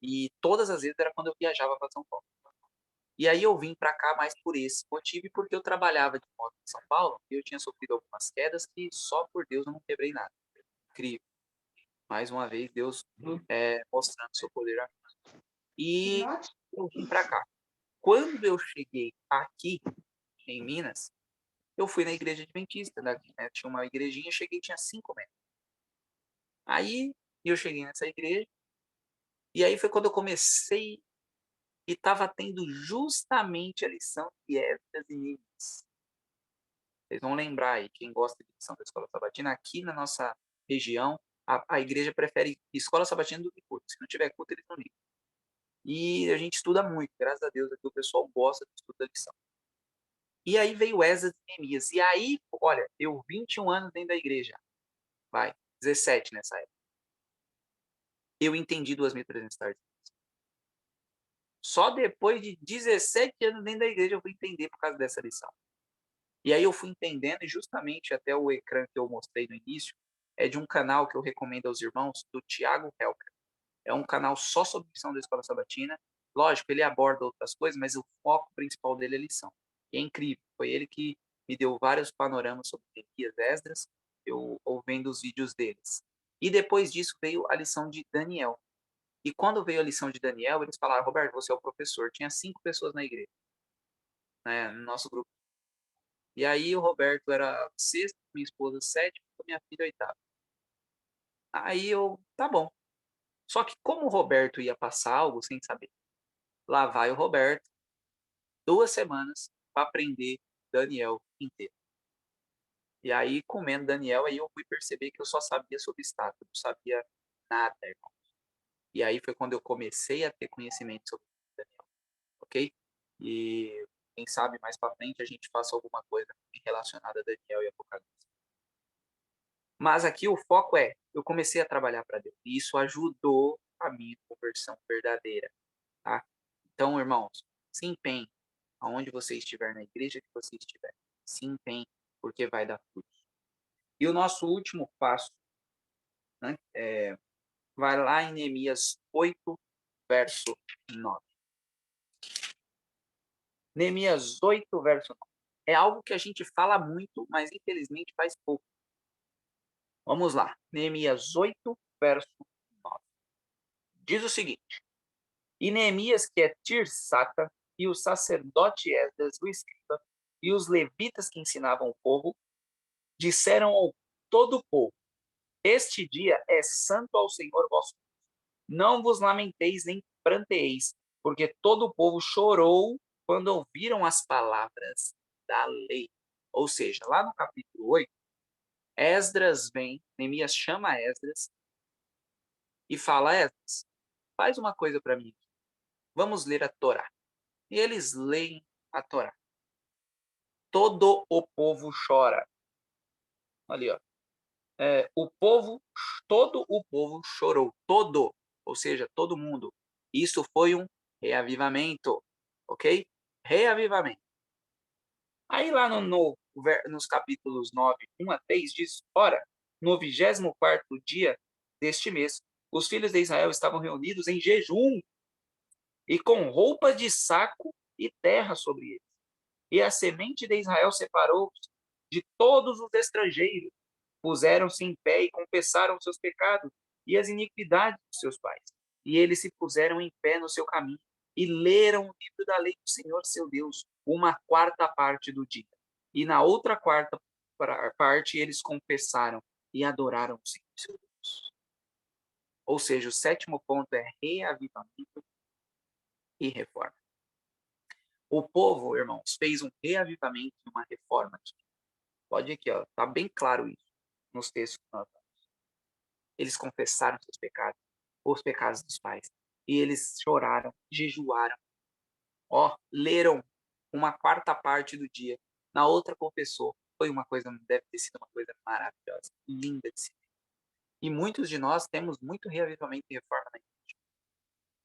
E todas as vezes era quando eu viajava para São Paulo. E aí eu vim para cá mais por esse motivo e porque eu trabalhava de moto em São Paulo e eu tinha sofrido algumas quedas que só por Deus eu não quebrei nada. Incrível. Mais uma vez, Deus mostrando seu poder a mim. E eu vim para cá. Quando eu cheguei aqui, em Minas, eu fui na igreja adventista daqui, né? Tinha uma igrejinha, cheguei, tinha 5 metros. Aí eu cheguei nessa igreja, e aí foi quando eu comecei e estava tendo justamente a lição de Esdras e Neemias. Vocês vão lembrar aí, quem gosta de lição da escola sabatina, aqui na nossa região, a igreja prefere escola sabatina do que culto. Se não tiver culto, eles não ligam. E a gente estuda muito, graças a Deus, aqui o pessoal gosta de estudar lição. E aí veio Esdras e Neemias. E aí, olha, eu 21 anos dentro da igreja. Vai, 17 nessa época. Eu entendi 2.300 tardes. Só depois de 17 anos dentro da igreja eu fui entender por causa dessa lição. E aí eu fui entendendo, e justamente até o ecrã que eu mostrei no início, é de um canal que eu recomendo aos irmãos, do Thiago Helker. É um canal só sobre lição da Escola Sabatina. Lógico, ele aborda outras coisas, mas o foco principal dele é lição. E é incrível. Foi ele que me deu vários panoramas sobre Neemias, Esdras, eu ouvindo os vídeos deles. E depois disso veio a lição de Daniel. E quando veio a lição de Daniel, eles falaram: Roberto, você é o professor. Tinha 5 pessoas na igreja, né, no nosso grupo. E aí o Roberto era o sexto, minha esposa sétimo, minha filha oitava. Aí eu, tá bom. Só que como o Roberto ia passar algo sem saber, lá vai o Roberto, 2 semanas para aprender Daniel inteiro. E aí, comendo Daniel, aí eu fui perceber que eu só sabia sobre estátua, não sabia nada, irmão. E aí foi quando eu comecei a ter conhecimento sobre Daniel, ok? E quem sabe mais para frente a gente faça alguma coisa relacionada a Daniel e Apocalipse. Mas aqui o foco é, eu comecei a trabalhar para Deus. E isso ajudou a minha conversão verdadeira, tá? Então, irmãos, se empenhe. Aonde você estiver, na igreja que você estiver, se empenhe, porque vai dar fruto. E o nosso último passo, né, vai lá em Neemias 8, verso 9. Neemias 8, verso 9. É algo que a gente fala muito, mas infelizmente faz pouco. Vamos lá. Neemias 8, verso 9. Diz o seguinte: E Neemias, que é Tirsata, e o sacerdote Esdras, o escriba, e os levitas que ensinavam o povo, disseram ao todo o povo: Este dia é santo ao Senhor vosso Deus. Não vos lamenteis nem pranteeis, porque todo o povo chorou quando ouviram as palavras da lei. Ou seja, lá no capítulo 8, Esdras vem, Neemias chama Esdras e fala: Esdras, faz uma coisa para mim. Vamos ler a Torá. E eles leem a Torá. Todo o povo chora. Ali, ó. Todo o povo chorou. Todo, ou seja, todo mundo. Isso foi um reavivamento, ok? Reavivamento. Aí lá nos capítulos 9, 1 a 3, diz: Ora, no 24º dia deste mês, os filhos de Israel estavam reunidos em jejum e com roupa de saco e terra sobre eles. E a semente de Israel separou-se de todos os estrangeiros, puseram-se em pé e confessaram seus pecados e as iniquidades dos seus pais. E eles se puseram em pé no seu caminho e leram o livro da lei do Senhor seu Deus, uma quarta parte do dia. E na outra quarta parte eles confessaram e adoraram o Senhor seu Deus. Ou seja, o sétimo ponto é reavivamento e reforma. O povo, irmãos, fez um reavivamento e uma reforma aqui. Pode ir aqui, ó, tá bem claro isso nos textos que nós vamos. Eles confessaram seus pecados, os pecados dos pais, e eles choraram, jejuaram, ó, leram uma quarta parte do dia, na outra confessou. Foi uma coisa, deve ter sido uma coisa maravilhosa, linda de se ver. E muitos de nós temos muito reavivamento e reforma na igreja.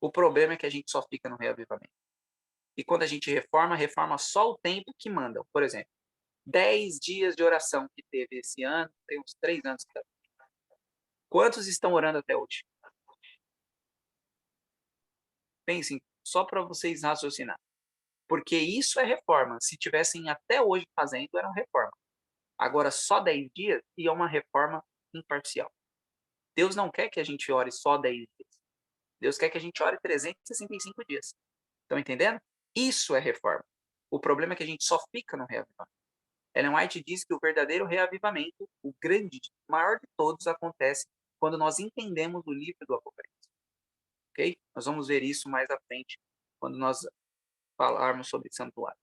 O problema é que a gente só fica no reavivamento. E quando a gente reforma, reforma só o tempo que mandam. Por exemplo, 10 dias de oração que teve esse ano, tem uns 3 anos que tá. Quantos estão orando até hoje? Pensem, só para vocês raciocinar. Porque isso é reforma. Se tivessem até hoje fazendo, era uma reforma. Agora, só 10 dias e é uma reforma imparcial. Deus não quer que a gente ore só 10 dias. Deus quer que a gente ore 365 dias. Estão entendendo? Isso é reforma. O problema é que a gente só fica no reavivamento. Ellen White diz que o verdadeiro reavivamento, o grande, o maior de todos, acontece quando nós entendemos o livro do Apocalipse. Ok? Nós vamos ver isso mais à frente, quando nós falarmos sobre santuário.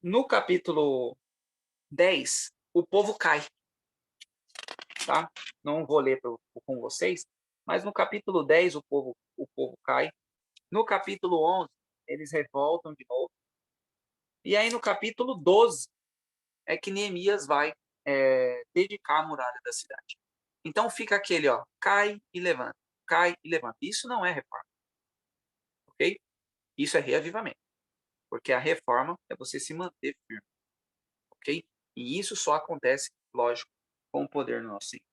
No capítulo 10, o povo cai. Tá? Não vou ler com vocês, mas no capítulo 10 o povo cai. No capítulo 11, eles revoltam de novo. E aí no capítulo 12 é que Neemias vai dedicar a muralha da cidade. Então fica aquele, ó, cai e levanta, cai e levanta. Isso não é reforma, ok? Isso é reavivamento, porque a reforma é você se manter firme, ok? E isso só acontece, lógico, com o poder do nosso Senhor.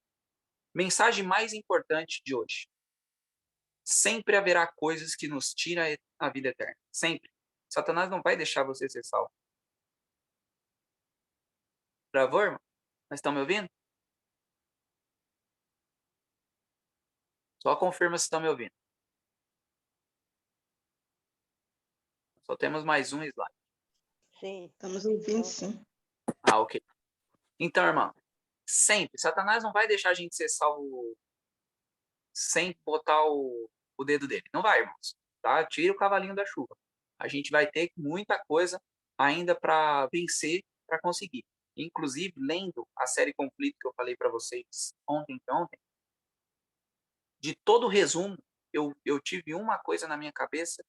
Mensagem mais importante de hoje. sempre haverá coisas que nos tiram a vida eterna. Sempre. Satanás não vai deixar você ser salvo. Travou, irmão? Mas estão me ouvindo? Só confirma se estão me ouvindo. Só temos mais um slide. Sim. Estamos ouvindo, sim. Ah, ok. Então, irmão, sempre. Satanás não vai deixar a gente ser salvo sem botar o dedo dele. Não vai, irmãos. Tá? Tira o cavalinho da chuva. A gente vai ter muita coisa ainda para vencer, para conseguir. Inclusive, lendo a série Conflito que eu falei para vocês ontem, de todo o resumo, eu tive uma coisa na minha cabeça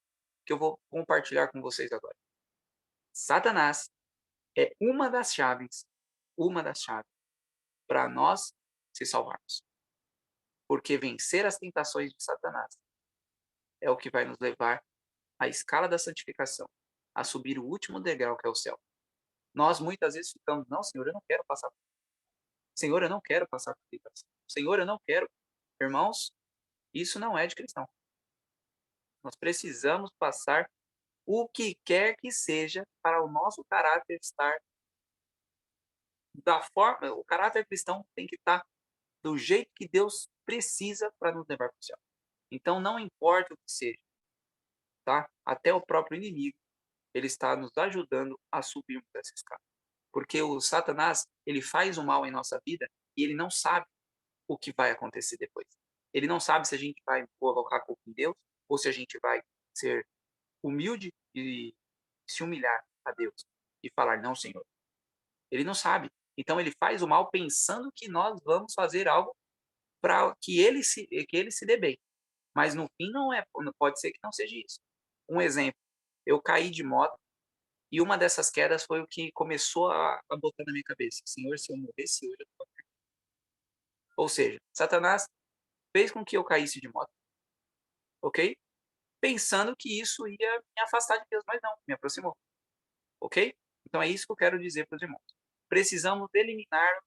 que eu vou compartilhar com vocês agora. Satanás é uma das chaves para nós se salvarmos. Porque vencer as tentações de Satanás é o que vai nos levar à escala da santificação, a subir o último degrau que é o céu. Nós muitas vezes ficamos, não, Senhor, eu não quero passar por isso. Senhor, eu não quero passar por tentação. Senhor, eu não quero. Irmãos, isso não é de cristão. Nós precisamos passar o que quer que seja para o nosso caráter estar da forma, o caráter cristão tem que estar do jeito que Deus precisa para nos levar para o céu. Então não importa o que seja, tá? Até o próprio inimigo, ele está nos ajudando a subirmos essa escada. Porque o Satanás, ele faz o mal em nossa vida e ele não sabe o que vai acontecer depois. Ele não sabe se a gente vai colocar a culpa em Deus ou se a gente vai ser humilde e se humilhar a Deus e falar, não, Senhor. Ele não sabe. Então ele faz o mal pensando que nós vamos fazer algo para que ele se dê bem. Mas no fim não pode ser que não seja isso. Um exemplo, eu caí de moto e uma dessas quedas foi o que começou a botar na minha cabeça. Senhor, se eu morresse hoje, eu tô perdido. Ou seja, Satanás fez com que eu caísse de moto, ok? Pensando que isso ia me afastar de Deus, mas não, me aproximou, ok? Então é isso que eu quero dizer para os irmãos. Precisamos eliminar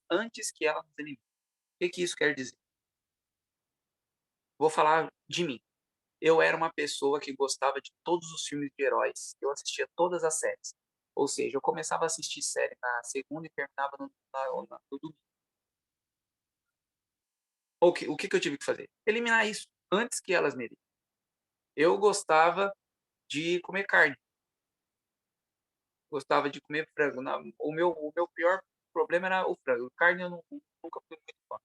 antes que ela nos elimine. O que isso quer dizer? Vou falar de mim. Eu era uma pessoa que gostava de todos os filmes de heróis. Eu assistia todas as séries. Ou seja, eu começava a assistir série na segunda e terminava no domingo. O que eu tive que fazer? Eliminar isso antes que elas me eliminem. Eu gostava de comer carne. Gostava de comer frango. O meu pior problema era o frango. Carne eu nunca fui muito fã.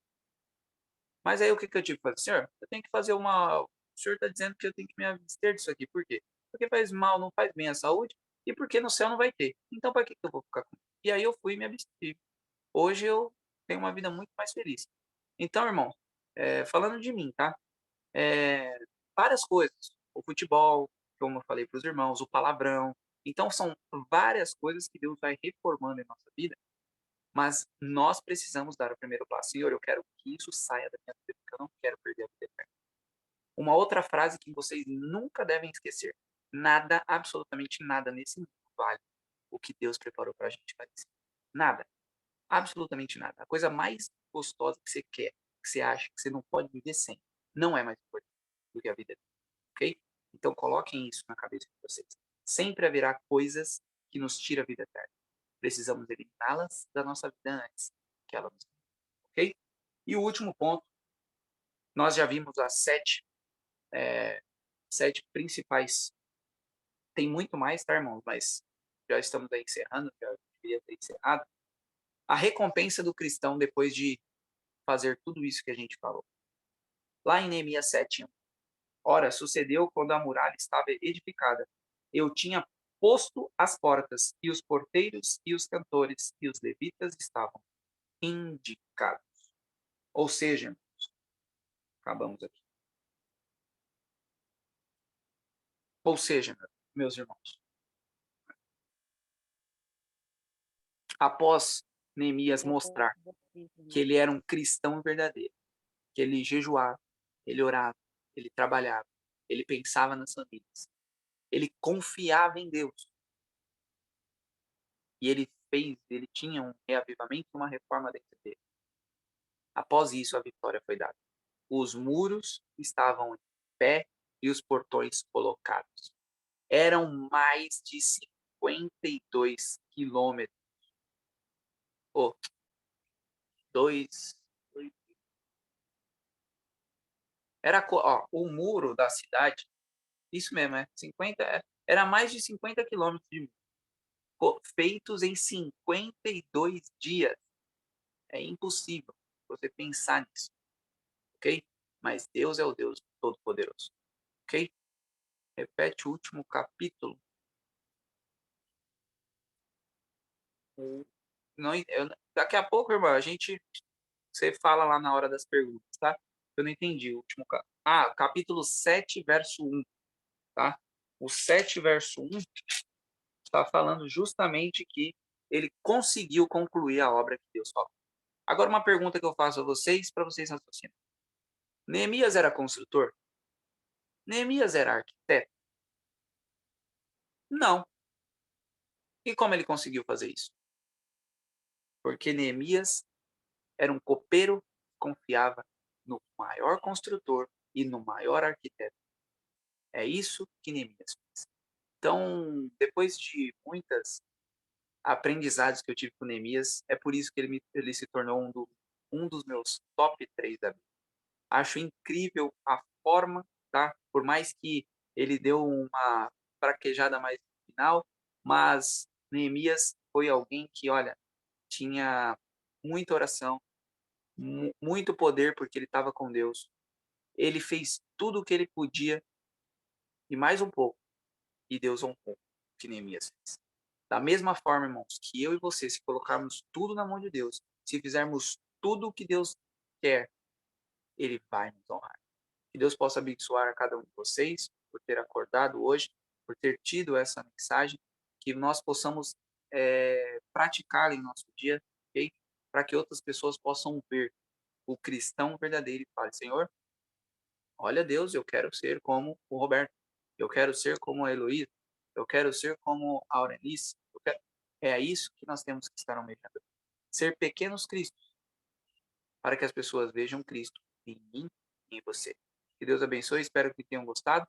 Mas aí o que eu tive que fazer? Senhor, eu tenho que fazer uma... O senhor está dizendo que eu tenho que me abster disso aqui. Por quê? Porque faz mal, não faz bem à saúde. E porque no céu não vai ter. Então para que eu vou ficar com? E aí eu fui e me abstive. Hoje eu tenho uma vida muito mais feliz. Então, irmão, falando de mim, tá? Várias coisas. O futebol, como eu falei para os irmãos, o palavrão. Então, são várias coisas que Deus vai reformando em nossa vida, mas nós precisamos dar o primeiro passo. Senhor, eu quero que isso saia da minha vida, porque eu não quero perder a vida eterna. Uma outra frase que vocês nunca devem esquecer. Nada, absolutamente nada nesse mundo vale o que Deus preparou para a gente fazer. Nada. Absolutamente nada. A coisa mais gostosa que você quer, que você acha que você não pode viver sem, não é mais importante do que a vida eterna. Ok? Então coloquem isso na cabeça de vocês. Sempre haverá coisas que nos tiram a vida eterna. Precisamos eliminá-las da nossa vida antes que ela nos... Ok? E o último ponto, nós já vimos as sete principais. Tem muito mais, tá, irmãos? Mas já estamos aí encerrando, já deveria ter encerrado. A recompensa do cristão depois de fazer tudo isso que a gente falou. Lá em Neemias 7:1. Ora, sucedeu quando a muralha estava edificada. Eu tinha posto as portas, e os porteiros, e os cantores, e os levitas estavam indicados. Ou seja, acabamos aqui. Ou seja, meus irmãos, após Neemias mostrar que ele era um cristão verdadeiro, que ele jejuava, ele orava, ele trabalhava, ele pensava nas famílias, ele confiava em Deus. E ele tinha um reavivamento, uma reforma dentro dele. Após isso, a vitória foi dada. Os muros estavam em pé e os portões colocados. Eram mais de 52 quilômetros. Oh, o muro da cidade, isso mesmo, 50, era mais de 50 quilômetros de muro, feitos em 52 dias. É impossível você pensar nisso, ok? Mas Deus é o Deus Todo-Poderoso, ok? Repete o último capítulo. Não, daqui a pouco, irmão, você fala lá na hora das perguntas, tá? Eu não entendi o último capítulo 7, verso 1, tá? O 7, verso 1 está falando justamente que ele conseguiu concluir a obra que Deus falou. Agora, uma pergunta que eu faço a vocês, para vocês raciocinarem. Neemias era construtor? Neemias era arquiteto? Não. E como ele conseguiu fazer isso? Porque Neemias era um copeiro que confiava no maior construtor e no maior arquiteto. É isso que Neemias fez. Então, depois de muitas aprendizados que eu tive com Neemias, é por isso que ele se tornou um dos meus top 3 da Bíblia. Acho incrível a forma, tá? Por mais que ele deu uma fraquejada mais no final, mas Neemias foi alguém que, olha, tinha muita oração, muito poder, porque ele estava com Deus. Ele fez tudo o que ele podia e mais um pouco. E Deus honrou o que Neemias fez. Da mesma forma, irmãos, que eu e você, se colocarmos tudo na mão de Deus, se fizermos tudo o que Deus quer, Ele vai nos honrar. Que Deus possa abençoar a cada um de vocês por ter acordado hoje, por ter tido essa mensagem, que nós possamos praticá-la em nosso dia, ok? Para que outras pessoas possam ver o cristão verdadeiro e fale, Senhor, olha Deus, eu quero ser como o Roberto, eu quero ser como a Heloísa, eu quero ser como a Aurelice, é isso que nós temos que estar almejando. Ser pequenos cristos, para que as pessoas vejam Cristo em mim e em você. Que Deus abençoe, espero que tenham gostado.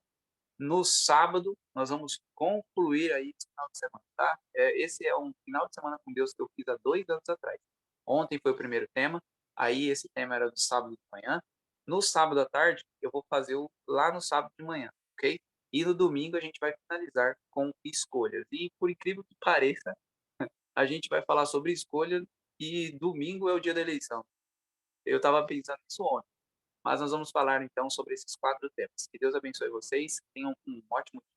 No sábado, nós vamos concluir aí esse final de semana, tá? Esse é um final de semana com Deus que eu fiz há 2 anos atrás. Ontem foi o primeiro tema, aí esse tema era do sábado de manhã. No sábado à tarde, eu vou fazer lá no sábado de manhã, ok? E no domingo a gente vai finalizar com escolhas. E por incrível que pareça, a gente vai falar sobre escolha e domingo é o dia da eleição. Eu estava pensando nisso ontem. Mas nós vamos falar então sobre esses 4 temas. Que Deus abençoe vocês. Tenham um ótimo dia.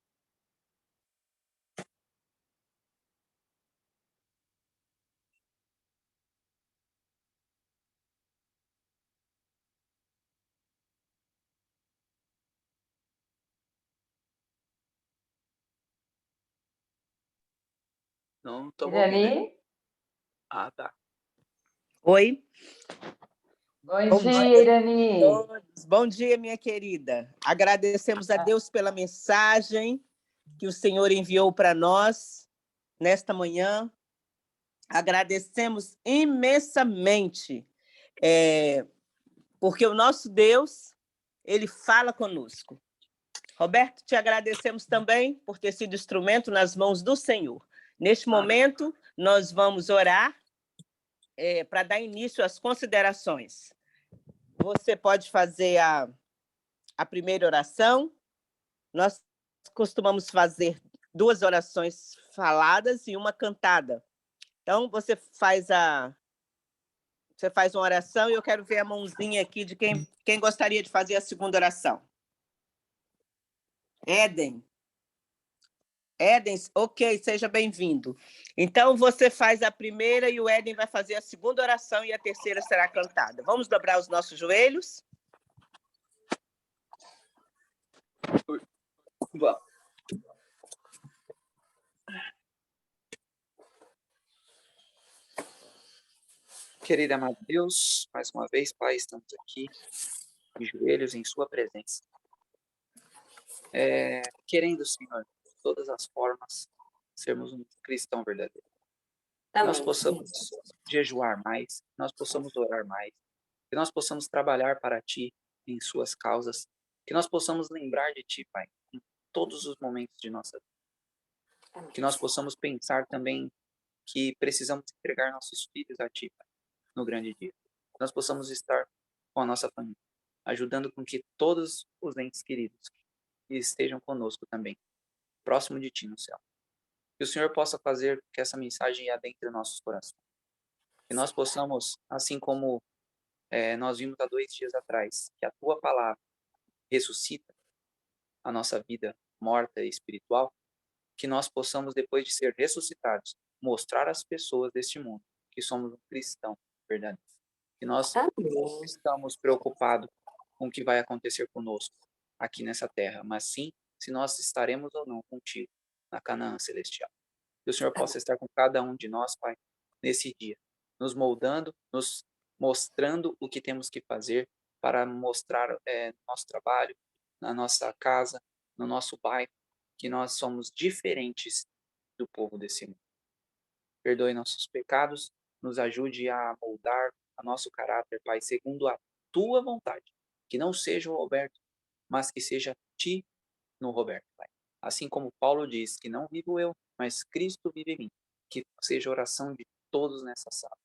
Não estamos ouvindo, né? Irani, Ah, tá. Oi. bom Bom dia, dia Irani. a todos. Bom dia, minha querida. Agradecemos a Deus pela mensagem que o Senhor enviou para nós nesta manhã. Agradecemos imensamente, porque o nosso Deus, ele fala conosco. Roberto, te agradecemos também por ter sido instrumento nas mãos do Senhor. Neste momento, nós vamos orar para dar início às considerações. Você pode fazer a primeira oração. Nós costumamos fazer 2 orações faladas e uma cantada. Então, você faz uma oração e eu quero ver a mãozinha aqui de quem gostaria de fazer a segunda oração. Éden, ok, seja bem-vindo. Então, você faz a primeira e o Éden vai fazer a segunda oração e a terceira será cantada. Vamos dobrar os nossos joelhos? Vamos. Querido amado Deus, mais uma vez, Pai, estamos aqui de joelhos em sua presença. Querendo, Senhor, de todas as formas, sermos um cristão verdadeiro. Que nós possamos jejuar mais, que nós possamos orar mais, que nós possamos trabalhar para Ti em suas causas, Que nós possamos lembrar de Ti, Pai, em todos os momentos de nossa vida. Que nós possamos pensar também que precisamos entregar nossos filhos a Ti, Pai, no grande dia. Que nós possamos estar com a nossa família, ajudando com que todos os entes queridos estejam conosco também, próximo de Ti no céu. Que o Senhor possa fazer que essa mensagem adentre nossos corações. Que nós possamos, assim como nós vimos há 2 dias atrás, que a Tua palavra ressuscita a nossa vida morta e espiritual, que nós possamos, depois de ser ressuscitados, mostrar às pessoas deste mundo que somos um cristão verdadeiro. Que nós não estamos preocupados com o que vai acontecer conosco aqui nessa terra, mas sim se nós estaremos ou não contigo na Canaã celestial. Que o Senhor possa estar com cada um de nós, Pai, nesse dia, nos moldando, nos mostrando o que temos que fazer para mostrar nosso trabalho, na nossa casa, no nosso bairro, que nós somos diferentes do povo desse mundo. Perdoe nossos pecados, nos ajude a moldar a nosso caráter, Pai, segundo a Tua vontade. Que não seja o Roberto, mas que seja Ti no Roberto, Pai. Assim como Paulo diz, que não vivo eu, mas Cristo vive em mim. Que seja a oração de todos nessa sala.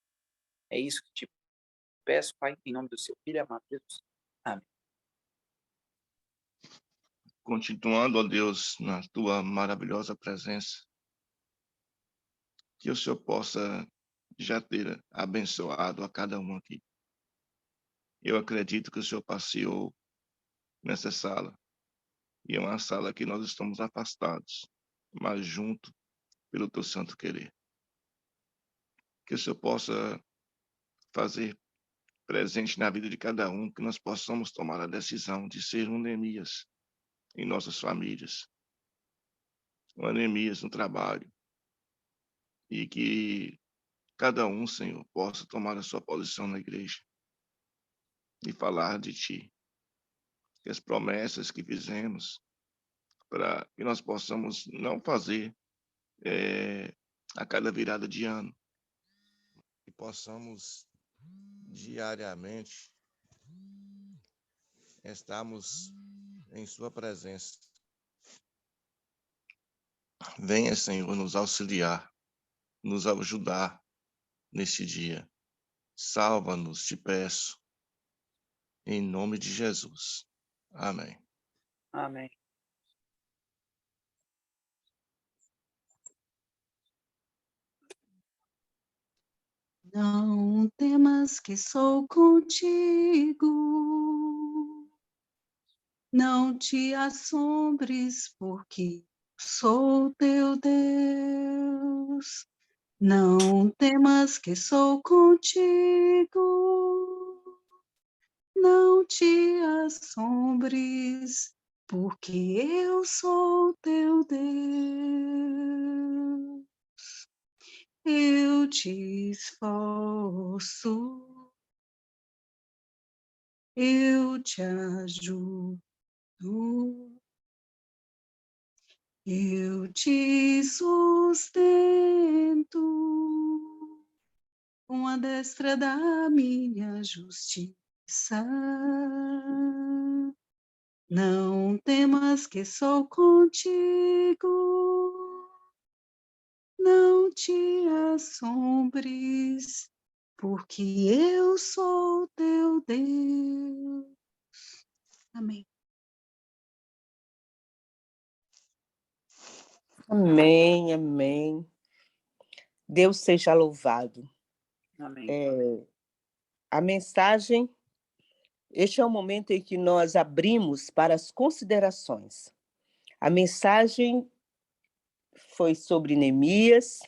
É isso que te peço, Pai, em nome do Seu Filho amado Jesus. Amém. Continuando, ó Deus, na Tua maravilhosa presença, que o Senhor possa já ter abençoado a cada um aqui. Eu acredito que o Senhor passeou nessa sala, e é uma sala que nós estamos afastados, mas junto pelo Teu santo querer. Que o Senhor possa fazer presente na vida de cada um, que nós possamos tomar a decisão de ser um Neemias em nossas famílias, um Neemias no trabalho, e que cada um, Senhor, possa tomar a sua posição na igreja e falar de Ti, que as promessas que fizemos, para que nós possamos não fazer a cada virada de ano, que possamos diariamente estarmos em Sua presença. Venha, Senhor, nos auxiliar, nos ajudar neste dia. Salva-nos, te peço, em nome de Jesus. Amém. Amém. Não temas que sou contigo, não te assombres, porque sou teu Deus. Não temas que sou contigo, não te assombres, porque eu sou teu Deus. Eu te esforço, eu te ajudo, eu te sustento com a destra da minha justiça. Não temas que sou contigo, não te assombres, porque eu sou teu Deus. Amém. Amém, amém. Deus seja louvado. Amém. A mensagem, este é o momento em que nós abrimos para as considerações. A mensagem foi sobre Neemias,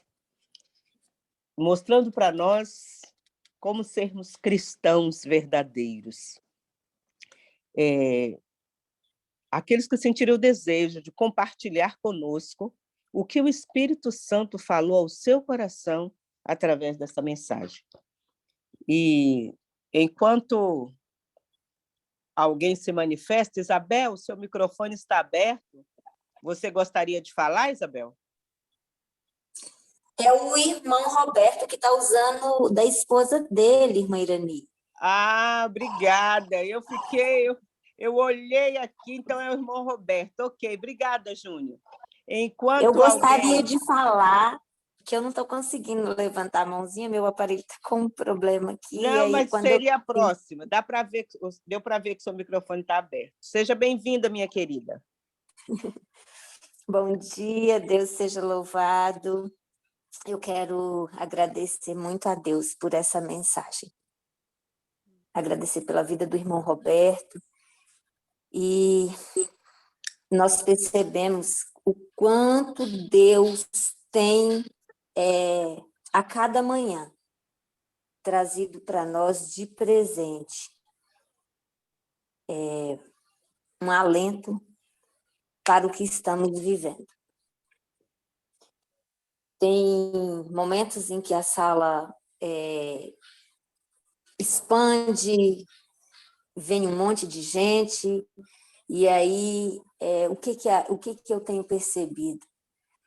mostrando para nós como sermos cristãos verdadeiros. Aqueles que sentiram o desejo de compartilhar conosco o que o Espírito Santo falou ao seu coração através dessa mensagem. E enquanto alguém se manifesta, Isabel, o seu microfone está aberto. Você gostaria de falar, Isabel? É o irmão Roberto que está usando da esposa dele, irmã Irani. Ah, obrigada. Eu olhei aqui, então é o irmão Roberto. Ok, obrigada, Júnior. Enquanto Eu gostaria alguém... de falar que eu não estou conseguindo levantar a mãozinha, meu aparelho está com um problema aqui. E Não, aí, mas quando seria a próxima. Deu para ver que o seu microfone está aberto. Seja bem-vinda, minha querida. Bom dia, Deus seja louvado. Eu quero agradecer muito a Deus por essa mensagem. Agradecer pela vida do irmão Roberto. E nós percebemos o quanto Deus tem a cada manhã trazido para nós de presente um alento para o que estamos vivendo. Tem momentos em que a sala expande, vem um monte de gente, e aí o que eu tenho percebido?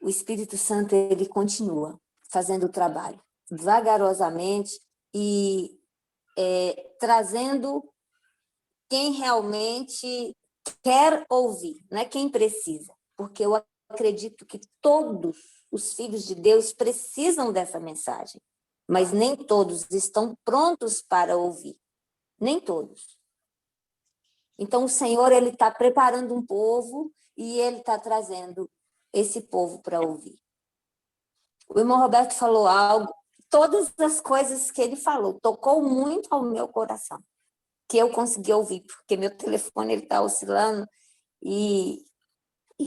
O Espírito Santo, ele continua fazendo o trabalho, vagarosamente, e trazendo quem realmente quer ouvir, não é quem precisa, porque eu acredito que todos os filhos de Deus precisam dessa mensagem, mas nem todos estão prontos para ouvir, nem todos. Então, o Senhor, ele está preparando um povo e ele está trazendo esse povo para ouvir. O irmão Roberto falou algo, todas as coisas que ele falou, tocou muito ao meu coração, que eu consegui ouvir, porque meu telefone está oscilando e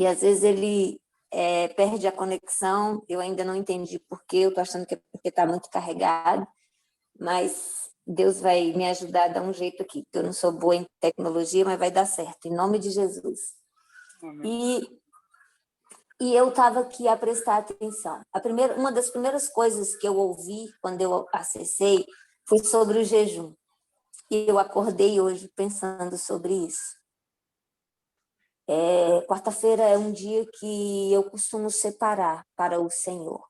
às vezes ele perde a conexão, eu ainda não entendi porquê, eu estou achando que é porque está muito carregado, mas Deus vai me ajudar a dar um jeito aqui, porque eu não sou boa em tecnologia, mas vai dar certo, em nome de Jesus. E eu estava aqui a prestar atenção. Uma das primeiras coisas que eu ouvi quando eu acessei foi sobre o jejum. E eu acordei hoje pensando sobre isso. Quarta-feira é um dia que eu costumo separar para o Senhor.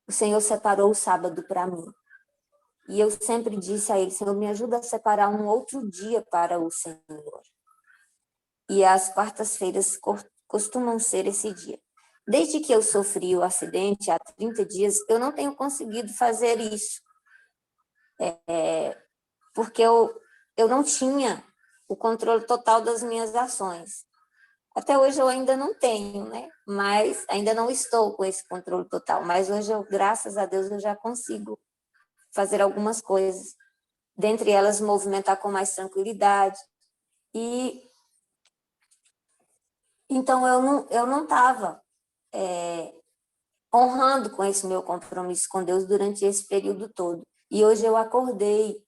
O Senhor separou o sábado para mim. E eu sempre disse a ele, Senhor, me ajuda a separar um outro dia para o Senhor. E as quartas-feiras costumam ser esse dia. Desde que eu sofri o acidente há 30 dias, eu não tenho conseguido fazer isso. Porque eu não tinha o controle total das minhas ações. Até hoje eu ainda não tenho, né? Mas ainda não estou com esse controle total. Mas hoje, graças a Deus, eu já consigo fazer algumas coisas. Dentre elas, movimentar com mais tranquilidade. E então eu não estava honrando com esse meu compromisso com Deus durante esse período todo. E hoje eu acordei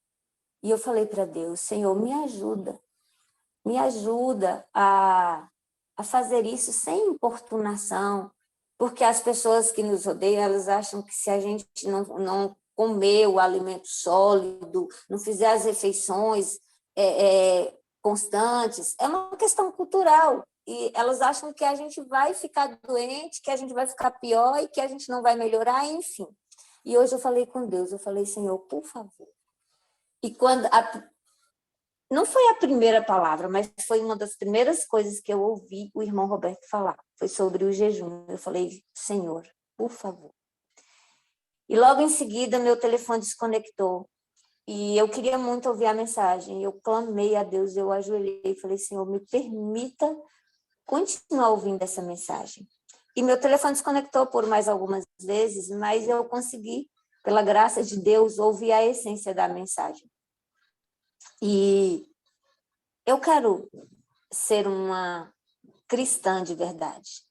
e eu falei para Deus, Senhor, me ajuda a fazer isso sem importunação, porque as pessoas que nos rodeiam, elas acham que se a gente não comer o alimento sólido, não fizer as refeições constantes, é uma questão cultural, e elas acham que a gente vai ficar doente, que a gente vai ficar pior e que a gente não vai melhorar, enfim. E hoje eu falei com Deus, eu falei, Senhor, por favor. E quando não foi a primeira palavra, mas foi uma das primeiras coisas que eu ouvi o irmão Roberto falar. Foi sobre o jejum. Eu falei, Senhor, por favor. E logo em seguida, meu telefone desconectou. E eu queria muito ouvir a mensagem. Eu clamei a Deus, eu ajoelhei e falei, Senhor, me permita continuar ouvindo essa mensagem. E meu telefone desconectou por mais algumas vezes, mas eu consegui, pela graça de Deus, ouvir a essência da mensagem. E eu quero ser uma cristã de verdade.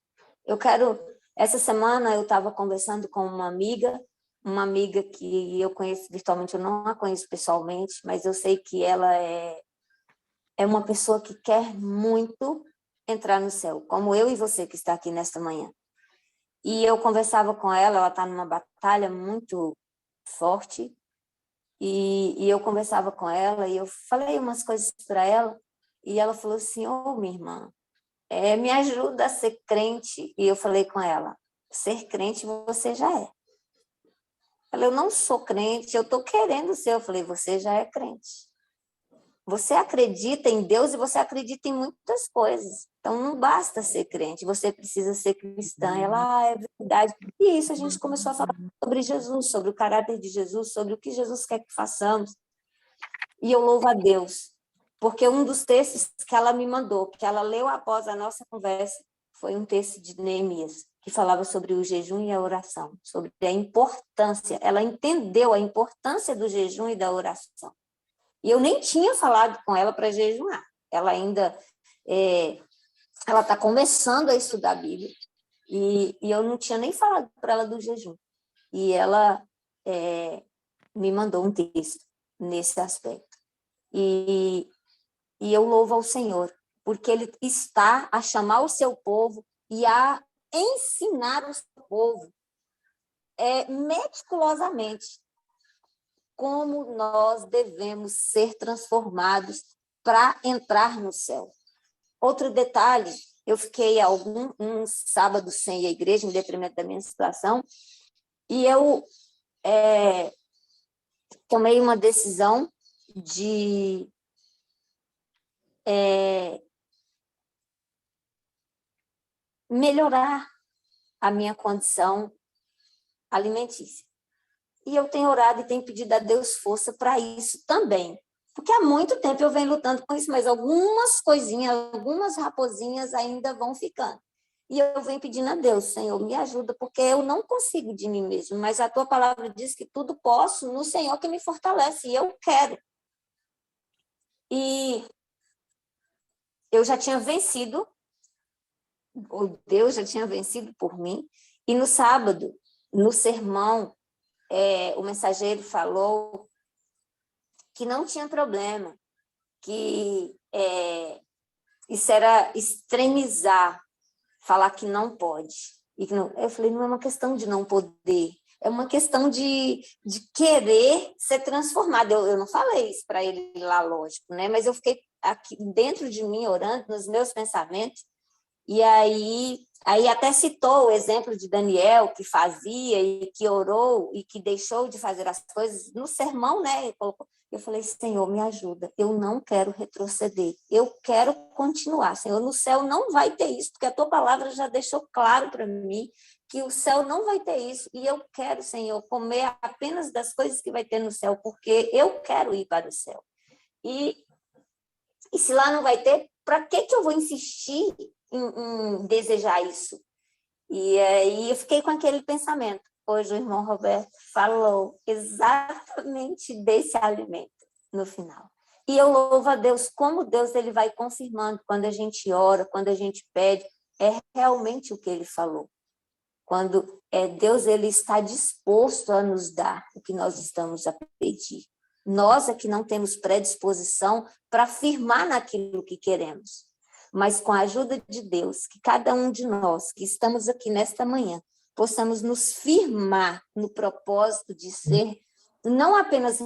Essa semana eu estava conversando com uma amiga que eu conheço virtualmente, eu não a conheço pessoalmente, mas eu sei que ela é uma pessoa que quer muito entrar no céu, como eu e você que está aqui nesta manhã. E eu conversava com ela está numa batalha muito forte, e eu conversava com ela, e eu falei umas coisas para ela, e ela falou assim, minha irmã, me ajuda a ser crente. E eu falei com ela, ser crente você já é. Ela, eu não sou crente, eu estou querendo ser. Eu falei, você já é crente. Você acredita em Deus e você acredita em muitas coisas. Então, não basta ser crente, você precisa ser cristã. Ela, é verdade. E isso a gente começou a falar sobre Jesus, sobre o caráter de Jesus, sobre o que Jesus quer que façamos. E eu louvo a Deus, porque um dos textos que ela me mandou, que ela leu após a nossa conversa, foi um texto de Neemias, que falava sobre o jejum e a oração, sobre a importância. Ela entendeu a importância do jejum e da oração. E eu nem tinha falado com ela para jejuar. Ela ainda ela está começando a estudar a Bíblia, e eu não tinha nem falado para ela do jejum. E ela me mandou um texto nesse aspecto. E eu louvo ao Senhor, porque Ele está a chamar o seu povo e a ensinar o seu povo meticulosamente como nós devemos ser transformados para entrar no céu. Outro detalhe, eu fiquei um sábado sem ir à igreja, em detrimento da minha situação, e eu tomei uma decisão de melhorar a minha condição alimentícia. E eu tenho orado e tenho pedido a Deus força para isso também. Porque há muito tempo eu venho lutando com isso, mas algumas coisinhas, algumas raposinhas ainda vão ficando. E eu venho pedindo a Deus, Senhor, me ajuda, porque eu não consigo de mim mesmo, mas a tua palavra diz que tudo posso no Senhor que me fortalece, e eu quero. E eu já tinha vencido, ou Deus já tinha vencido por mim, e no sábado, no sermão, o mensageiro falou que não tinha problema, que isso era extremizar, falar que não pode. E que não, eu falei, não é uma questão de não poder, é uma questão de querer ser transformado. Eu não falei isso para ele lá, lógico, né? Mas eu fiquei aqui dentro de mim, orando, nos meus pensamentos, e aí até citou o exemplo de Daniel, que fazia e que orou e que deixou de fazer as coisas no sermão, né? Eu falei, Senhor, me ajuda, eu não quero retroceder, eu quero continuar. Senhor, no céu não vai ter isso, porque a tua palavra já deixou claro para mim que o céu não vai ter isso, e eu quero, Senhor, comer apenas das coisas que vai ter no céu, porque eu quero ir para o céu. E se lá não vai ter, para que eu vou insistir em desejar isso? E aí eu fiquei com aquele pensamento. Hoje o irmão Roberto falou exatamente desse alimento no final. E eu louvo a Deus, como Deus ele vai confirmando quando a gente ora, quando a gente pede, é realmente o que ele falou. Quando Deus ele está disposto a nos dar o que nós estamos a pedir. Nós é que não temos predisposição para firmar naquilo que queremos. Mas com a ajuda de Deus, que cada um de nós que estamos aqui nesta manhã, possamos nos firmar no propósito de ser não apenas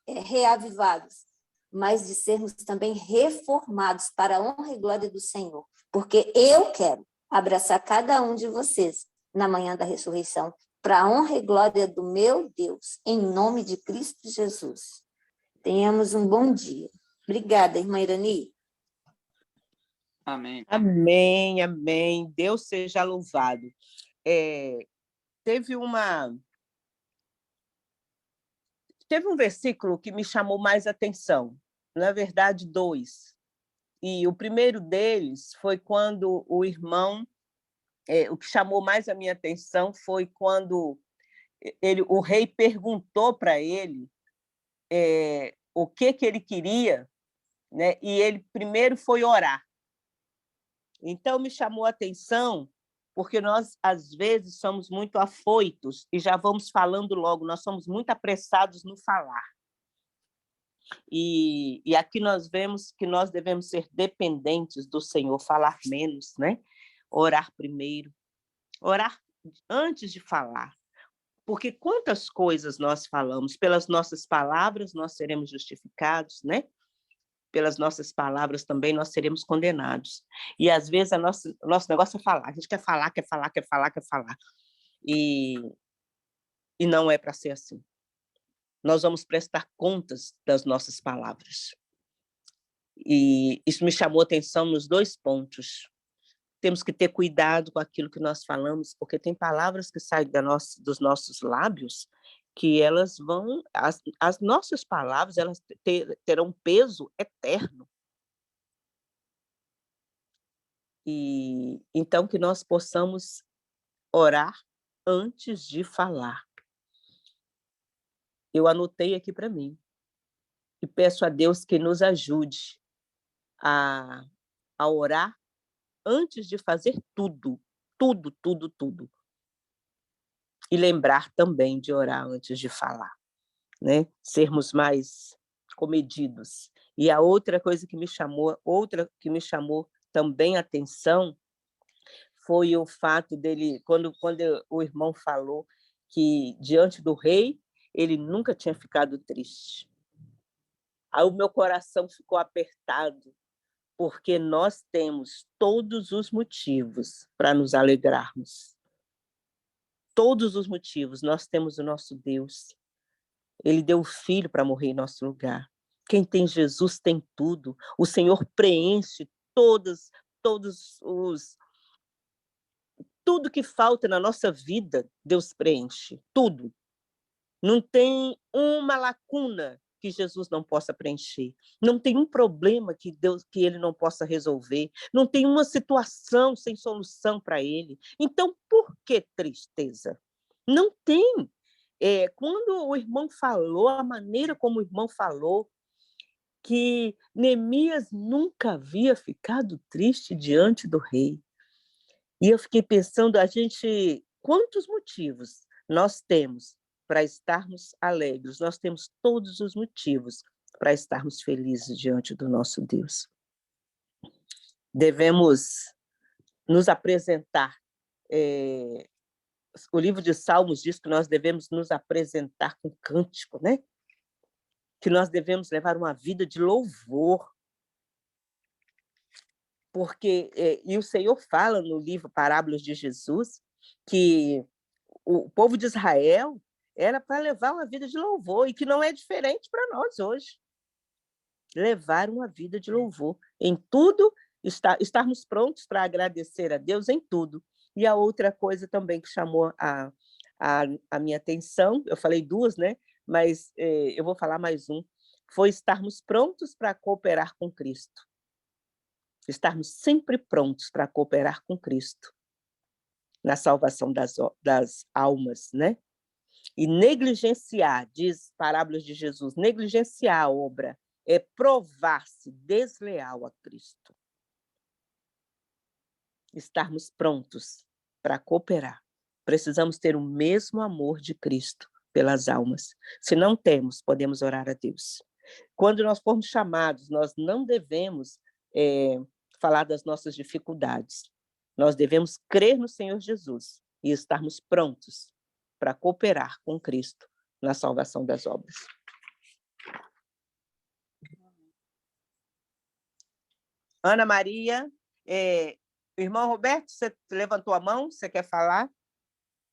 reavivados, mas de sermos também reformados para a honra e glória do Senhor. Porque eu quero abraçar cada um de vocês na manhã da ressurreição, para a honra e glória do meu Deus, em nome de Cristo Jesus. Tenhamos um bom dia. Obrigada, irmã Irani. Amém. Amém, amém. Deus seja louvado. Teve um versículo que me chamou mais atenção, na verdade, 2. E o primeiro deles foi quando o irmão, o que chamou mais a minha atenção foi quando o rei perguntou para ele o que ele queria, né? E ele primeiro foi orar. Então, me chamou a atenção, porque nós, às vezes, somos muito afoitos e já vamos falando logo, nós somos muito apressados no falar. E aqui nós vemos que nós devemos ser dependentes do Senhor, falar menos, né? Orar primeiro, orar antes de falar. Porque quantas coisas nós falamos, pelas nossas palavras nós seremos justificados, né? Pelas nossas palavras também nós seremos condenados. E, às vezes, o nosso negócio é falar. A gente quer falar. E não é para ser assim. nós vamos prestar contas das nossas palavras. E isso me chamou a atenção nos 2 pontos. Temos que ter cuidado com aquilo que nós falamos, porque tem palavras que saem dos nossos lábios que elas vão... As nossas palavras, elas terão peso eterno. E então que nós possamos orar antes de falar. Eu anotei aqui para mim e peço a Deus que nos ajude a orar antes de fazer tudo, tudo, tudo, tudo. E lembrar também de orar antes de falar, né? Sermos mais comedidos. E a outra coisa que me chamou também a atenção foi o fato dele, quando o irmão falou que diante do rei ele nunca tinha ficado triste. Aí o meu coração ficou apertado, porque nós temos todos os motivos para nos alegrarmos. Todos os motivos. Nós temos o nosso Deus. Ele deu o Filho para morrer em nosso lugar. Quem tem Jesus tem tudo. O Senhor preenche tudo que falta na nossa vida, Deus preenche. Tudo. Não tem uma lacuna que Jesus não possa preencher. Não tem um problema que ele não possa resolver. Não tem uma situação sem solução para ele. Então, por que tristeza? Não tem. Quando o irmão falou, a maneira como o irmão falou, que Neemias nunca havia ficado triste diante do rei. E eu fiquei pensando, quantos motivos nós temos para estarmos alegres? Nós temos todos os motivos para estarmos felizes diante do nosso Deus. Devemos nos apresentar. O livro de Salmos diz que nós devemos nos apresentar com cântico, né? Que nós devemos levar uma vida de louvor. Porque, e o Senhor fala no livro Parábolas de Jesus, que o povo de Israel era para levar uma vida de louvor, e que não é diferente para nós hoje. Levar uma vida de louvor. Em tudo, estarmos prontos para agradecer a Deus em tudo. E a outra coisa também que chamou a minha atenção, eu falei 2, né? Mas eu vou falar mais um, foi estarmos prontos para cooperar com Cristo. Estarmos sempre prontos para cooperar com Cristo na salvação das almas, né? E negligenciar, diz Parábolas de Jesus, negligenciar a obra é provar-se desleal a Cristo. Estarmos prontos para cooperar. Precisamos ter o mesmo amor de Cristo pelas almas. Se não temos, podemos orar a Deus. Quando nós formos chamados, nós não devemos falar das nossas dificuldades. Nós devemos crer no Senhor Jesus e estarmos prontos para cooperar com Cristo na salvação das obras. Ana Maria, irmão Roberto, você levantou a mão, você quer falar?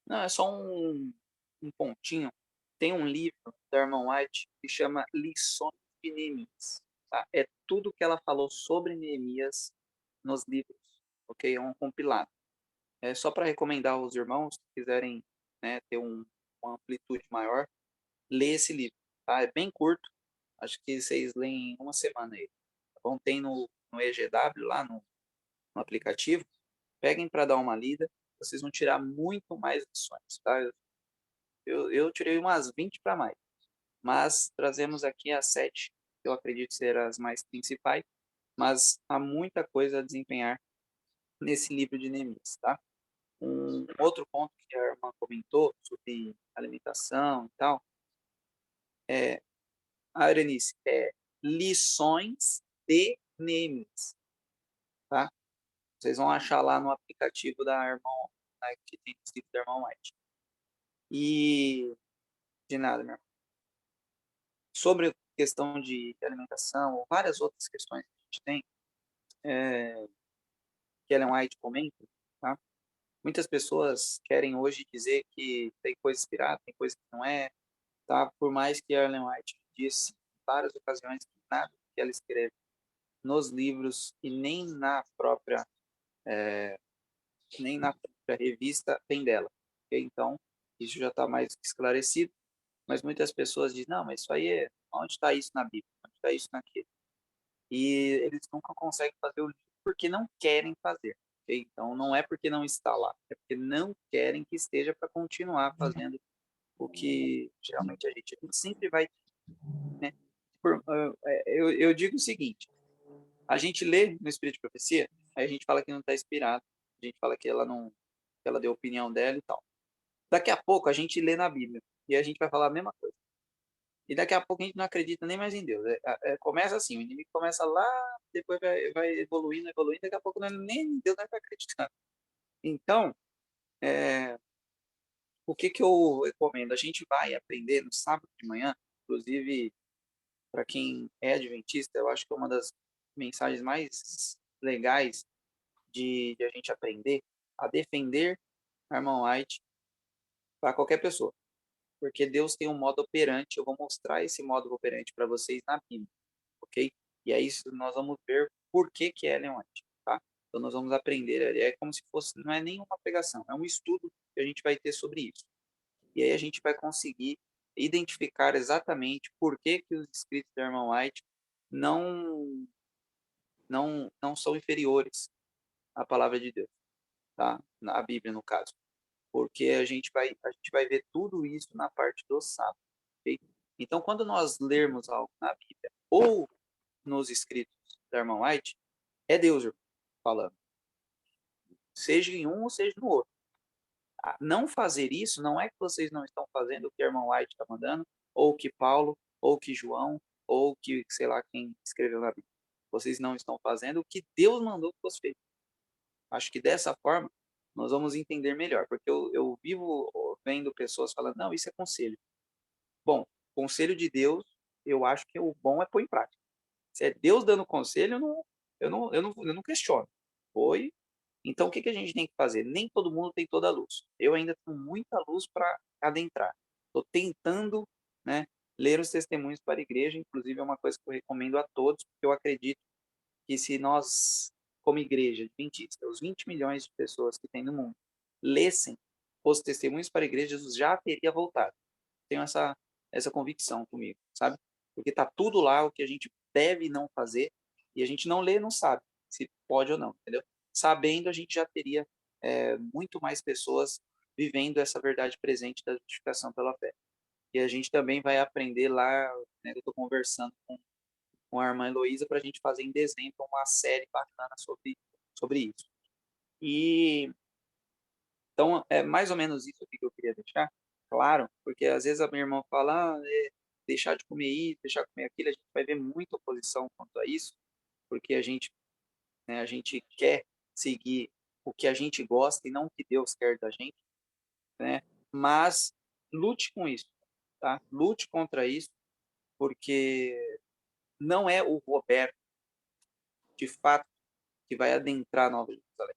Não, é só um pontinho. Tem um livro da irmã White que chama Lições de Neemias. Tá? É tudo que ela falou sobre Neemias nos livros, ok? É um compilado. É só para recomendar aos irmãos que quiserem, né, ter uma amplitude maior, ler esse livro. Tá? É bem curto, acho que vocês leem em uma semana aí. Tá bom? Tem no EGW, lá no aplicativo. Peguem para dar uma lida, vocês vão tirar muito mais lições. Tá? Eu tirei umas 20 para mais, mas trazemos aqui as 7, que eu acredito ser as mais principais, mas há muita coisa a desempenhar nesse livro de Neemias, tá? Um outro ponto que a irmã comentou sobre alimentação e tal, a Arenice, lições de Neemias, tá? Vocês vão achar lá no aplicativo da irmã, né, que tem o livro da irmã White. E de nada, meu irmão. Sobre a questão de alimentação, ou várias outras questões que a gente tem, que Ellen White comenta, tá? Muitas pessoas querem hoje dizer que tem coisa inspirada, tem coisa que não é. tá? Por mais que a Ellen White disse em várias ocasiões que nada que ela escreve nos livros e nem na própria revista tem dela. Okay? Então, isso já está mais esclarecido. Mas muitas pessoas dizem, não, mas isso aí onde está isso na Bíblia? Onde está isso naquilo? E eles nunca conseguem fazer o livro porque não querem fazer. Okay? Então, não é porque não está lá, é porque não querem que esteja para continuar fazendo o que geralmente a gente sempre vai, né? Eu digo o seguinte, a gente lê no Espírito de Profecia, aí a gente fala que não está inspirado, a gente fala que ela não, que ela deu a opinião dela e tal. Daqui a pouco a gente lê na Bíblia e a gente vai falar a mesma coisa. E daqui a pouco a gente não acredita nem mais em Deus. Começa assim, o inimigo começa lá, depois vai evoluindo, daqui a pouco nem em Deus não vai acreditar. Então, o que eu recomendo? A gente vai aprender no sábado de manhã, inclusive para quem é adventista, eu acho que é uma das mensagens mais legais de a gente aprender a defender a irmã White para qualquer pessoa. Porque Deus tem um modo operante, eu vou mostrar esse modo operante para vocês na Bíblia, ok? E aí nós vamos ver por que é Ellen White, tá? Então nós vamos aprender, é como se fosse, não é nenhuma pregação, é um estudo que a gente vai ter sobre isso. E aí a gente vai conseguir identificar exatamente por que os escritos da irmã White não são inferiores à palavra de Deus, tá? Na Bíblia, no caso. Porque a gente vai ver tudo isso na parte do sábado, ok? Então, quando nós lermos algo na Bíblia ou nos escritos da irmã White, é Deus falando. Seja em um ou seja no outro. Não fazer isso não é que vocês não estão fazendo o que a irmã White está mandando, ou que Paulo, ou que João, ou que sei lá quem escreveu na Bíblia. Vocês não estão fazendo o que Deus mandou que fosse feito. Acho que dessa forma nós vamos entender melhor, porque eu vivo vendo pessoas falando, não, isso é conselho. Bom, conselho de Deus, eu acho que o bom é pôr em prática. Se é Deus dando conselho, eu não questiono. Foi. Então, o que a gente tem que fazer? Nem todo mundo tem toda a luz. Eu ainda tenho muita luz para adentrar. Estou tentando, né, ler os testemunhos para a igreja, inclusive é uma coisa que eu recomendo a todos, porque eu acredito que se nós, como igreja adventista, os 20 milhões de pessoas que tem no mundo, lessem os testemunhos para a igreja, Jesus já teria voltado. Tenho essa convicção comigo, sabe? Porque está tudo lá o que a gente deve não fazer e a gente não lê, não sabe se pode ou não, entendeu? Sabendo, a gente já teria muito mais pessoas vivendo essa verdade presente da justificação pela fé. E a gente também vai aprender lá, né, eu estou conversando com a irmã Heloísa para a gente fazer em dezembro uma série bacana sobre isso. E então, é mais ou menos isso que eu queria deixar claro, porque às vezes a minha irmã fala, deixar de comer isso, deixar de comer aquilo, a gente vai ver muita oposição quanto a isso, porque a gente quer seguir o que a gente gosta e não o que Deus quer da gente, né? Mas lute com isso, tá? Lute contra isso, porque não é o Roberto, de fato, que vai adentrar a Nova Jerusalém,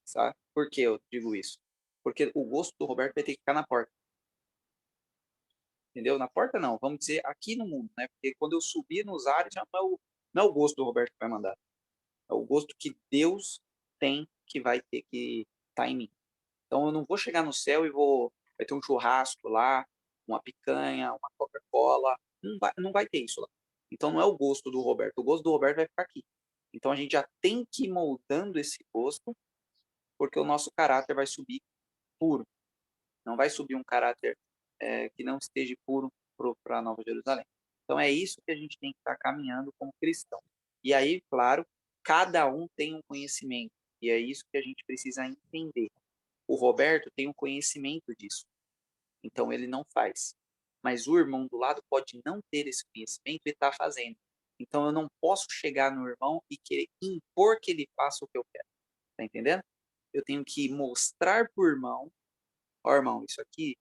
sabe? Por que eu digo isso? Porque o gosto do Roberto vai ter que ficar na porta. Entendeu? Na porta não, vamos dizer aqui no mundo, né? Porque quando eu subir nos ares, já não é o gosto do Roberto que vai mandar. É o gosto que Deus tem que vai ter que estar em mim. Então eu não vou chegar no céu e vai ter um churrasco lá, uma picanha, uma Coca-Cola. Não vai ter isso lá. Então não é o gosto do Roberto. O gosto do Roberto vai ficar aqui. Então a gente já tem que ir moldando esse gosto, porque o nosso caráter vai subir puro. Não vai subir um caráter que não esteja puro para a Nova Jerusalém. Então é isso que a gente tem que estar caminhando como cristão. E aí, claro, cada um tem um conhecimento. E é isso que a gente precisa entender. O Roberto tem um conhecimento disso. Então ele não faz. Mas o irmão do lado pode não ter esse conhecimento e estar fazendo. Então eu não posso chegar no irmão e querer impor que ele faça o que eu quero. Tá entendendo? Eu tenho que mostrar para o irmão, ó, irmão, isso aqui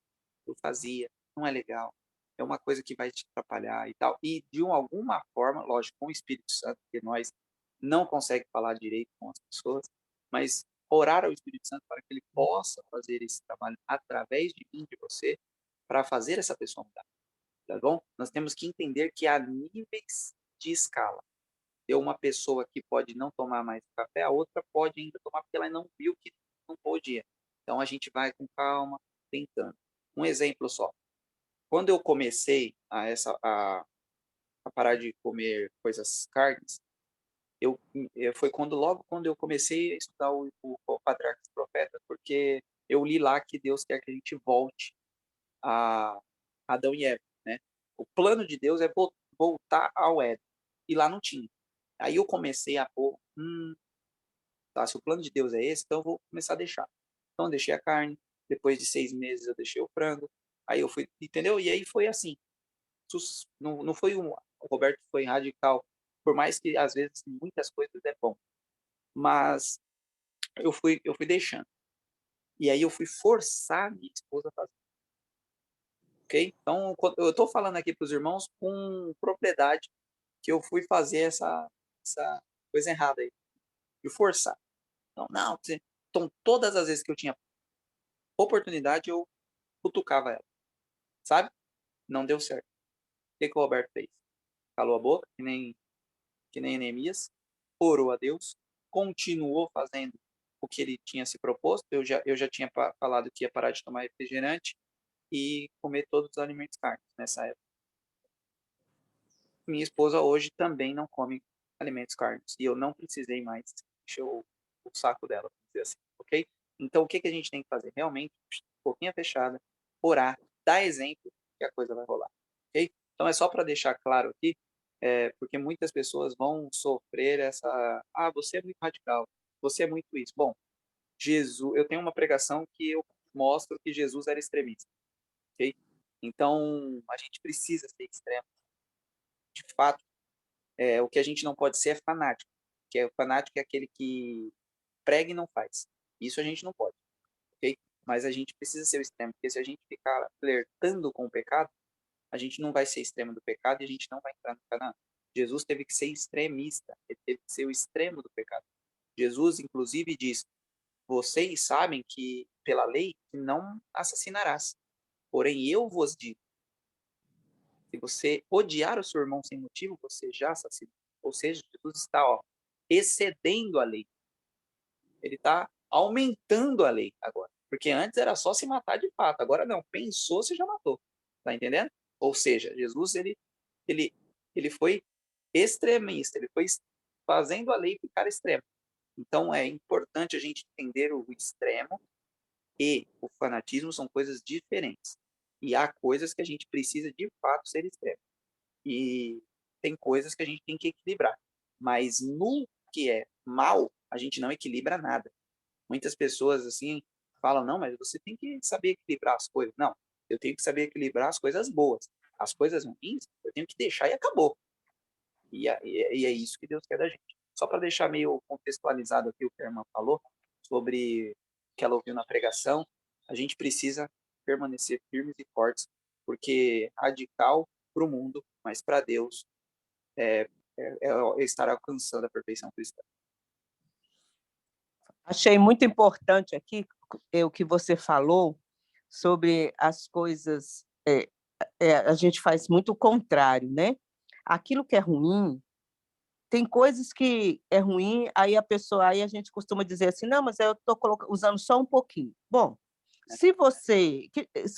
eu fazia, não é legal, é uma coisa que vai te atrapalhar e tal. E de alguma forma, lógico, com o Espírito Santo, porque nós não conseguimos falar direito com as pessoas, mas orar ao Espírito Santo para que ele possa fazer esse trabalho através de mim, de você, para fazer essa pessoa mudar, tá bom? Nós temos que entender que há níveis de escala. Tem uma pessoa que pode não tomar mais café, a outra pode ainda tomar porque ela não viu que não podia. Então a gente vai com calma, tentando. Um exemplo só. Quando eu comecei a parar de comer coisas carnes, foi logo quando eu comecei a estudar o Patriarca dos Profetas, porque eu li lá que Deus quer que a gente volte a Adão e Eva, né? O plano de Deus é voltar ao Éden, e lá não tinha. Aí eu comecei a pôr, tá, se o plano de Deus é esse, então eu vou começar a deixar. Então eu deixei a carne, depois de 6 meses eu deixei o frango, aí eu fui, entendeu? E aí foi assim, não foi o Roberto foi radical, por mais que às vezes muitas coisas é bom, mas eu fui deixando. E aí eu fui forçar minha esposa a fazer. Ok? Então, eu estou falando aqui para os irmãos com propriedade que eu fui fazer essa coisa errada aí, de forçar. Então, todas as vezes que eu tinha oportunidade, eu cutucava ela, sabe? Não deu certo. O que o Roberto fez? Calou a boca, que nem Neemias, orou a Deus, continuou fazendo o que ele tinha se proposto. Eu já tinha falado que ia parar de tomar refrigerante e comer todos os alimentos carnes nessa época. Minha esposa hoje também não come alimentos carnes e eu não precisei mais encher o saco dela, vamos dizer assim, ok? Então, o que a gente tem que fazer? Realmente, boquinha fechada, orar, dar exemplo que a coisa vai rolar, ok? Então, é só para deixar claro aqui, porque muitas pessoas vão sofrer você é muito radical, você é muito isso. Bom, eu tenho uma pregação que eu mostro que Jesus era extremista, ok? Então, a gente precisa ser extremo. De fato, o que a gente não pode ser é fanático, o fanático é aquele que prega e não faz. Isso a gente não pode, ok? Mas a gente precisa ser o extremo, porque se a gente ficar flertando com o pecado, a gente não vai ser extremo do pecado e a gente não vai entrar no Canaã. Jesus teve que ser extremista, ele teve que ser o extremo do pecado. Jesus, inclusive, diz: vocês sabem que, pela lei, não assassinarás. Porém, eu vos digo, se você odiar o seu irmão sem motivo, você já assassinou. Ou seja, Jesus está excedendo a lei. Ele está aumentando a lei agora. Porque antes era só se matar de fato. Agora não. Pensou, você já matou. Tá entendendo? Ou seja, Jesus ele foi extremista. Ele foi fazendo a lei ficar extrema. Então é importante a gente entender o extremo e o fanatismo são coisas diferentes. E há coisas que a gente precisa de fato ser extremo. E tem coisas que a gente tem que equilibrar. Mas no que é mal, a gente não equilibra nada. Muitas pessoas assim falam, não, mas você tem que saber equilibrar as coisas. Não, eu tenho que saber equilibrar as coisas boas. As coisas ruins, eu tenho que deixar e acabou. E é isso que Deus quer da gente. Só para deixar meio contextualizado aqui o que a irmã falou, sobre o que ela ouviu na pregação, a gente precisa permanecer firmes e fortes, porque radical para o mundo, mas para Deus é estar alcançando a perfeição cristã. Achei muito importante aqui o que você falou sobre as coisas. A gente faz muito o contrário, né? Aquilo que é ruim, tem coisas que é ruim, aí a gente costuma dizer assim, não, mas eu estou usando só um pouquinho. Bom, se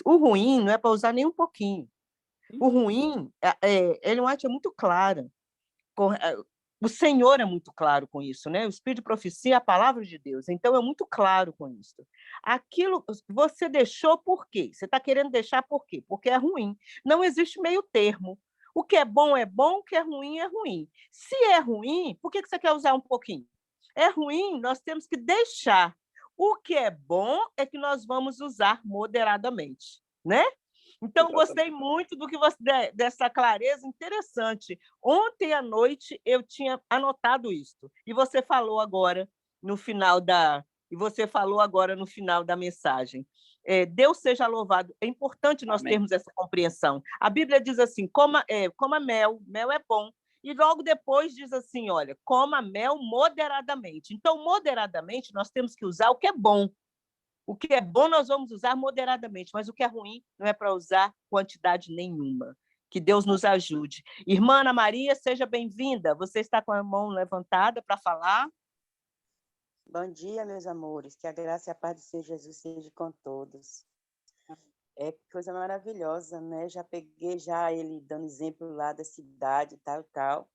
o ruim não é para usar nem um pouquinho. O ruim, Ellen White é muito clara. O Senhor é muito claro com isso, né? O Espírito de Profecia é a palavra de Deus, então é muito claro com isso. Aquilo você deixou por quê? Você está querendo deixar por quê? Porque é ruim. Não existe meio termo. O que é bom, o que é ruim. Se é ruim, por que você quer usar um pouquinho? É ruim, nós temos que deixar. O que é bom é que nós vamos usar moderadamente, né? Então, gostei muito dessa clareza interessante. Ontem à noite eu tinha anotado isso. E você falou agora no final da mensagem. Deus seja louvado. É importante nós termos essa compreensão. A Bíblia diz assim: coma mel é bom. E logo depois diz assim: olha, coma mel moderadamente. Então, moderadamente, nós temos que usar o que é bom. O que é bom nós vamos usar moderadamente, mas o que é ruim não é para usar quantidade nenhuma. Que Deus nos ajude. Irmã Ana Maria, seja bem-vinda. Você está com a mão levantada para falar? Bom dia, meus amores. Que a graça e a paz do Senhor Jesus seja com todos. É coisa maravilhosa, né? Já peguei ele dando exemplo lá da cidade, tal.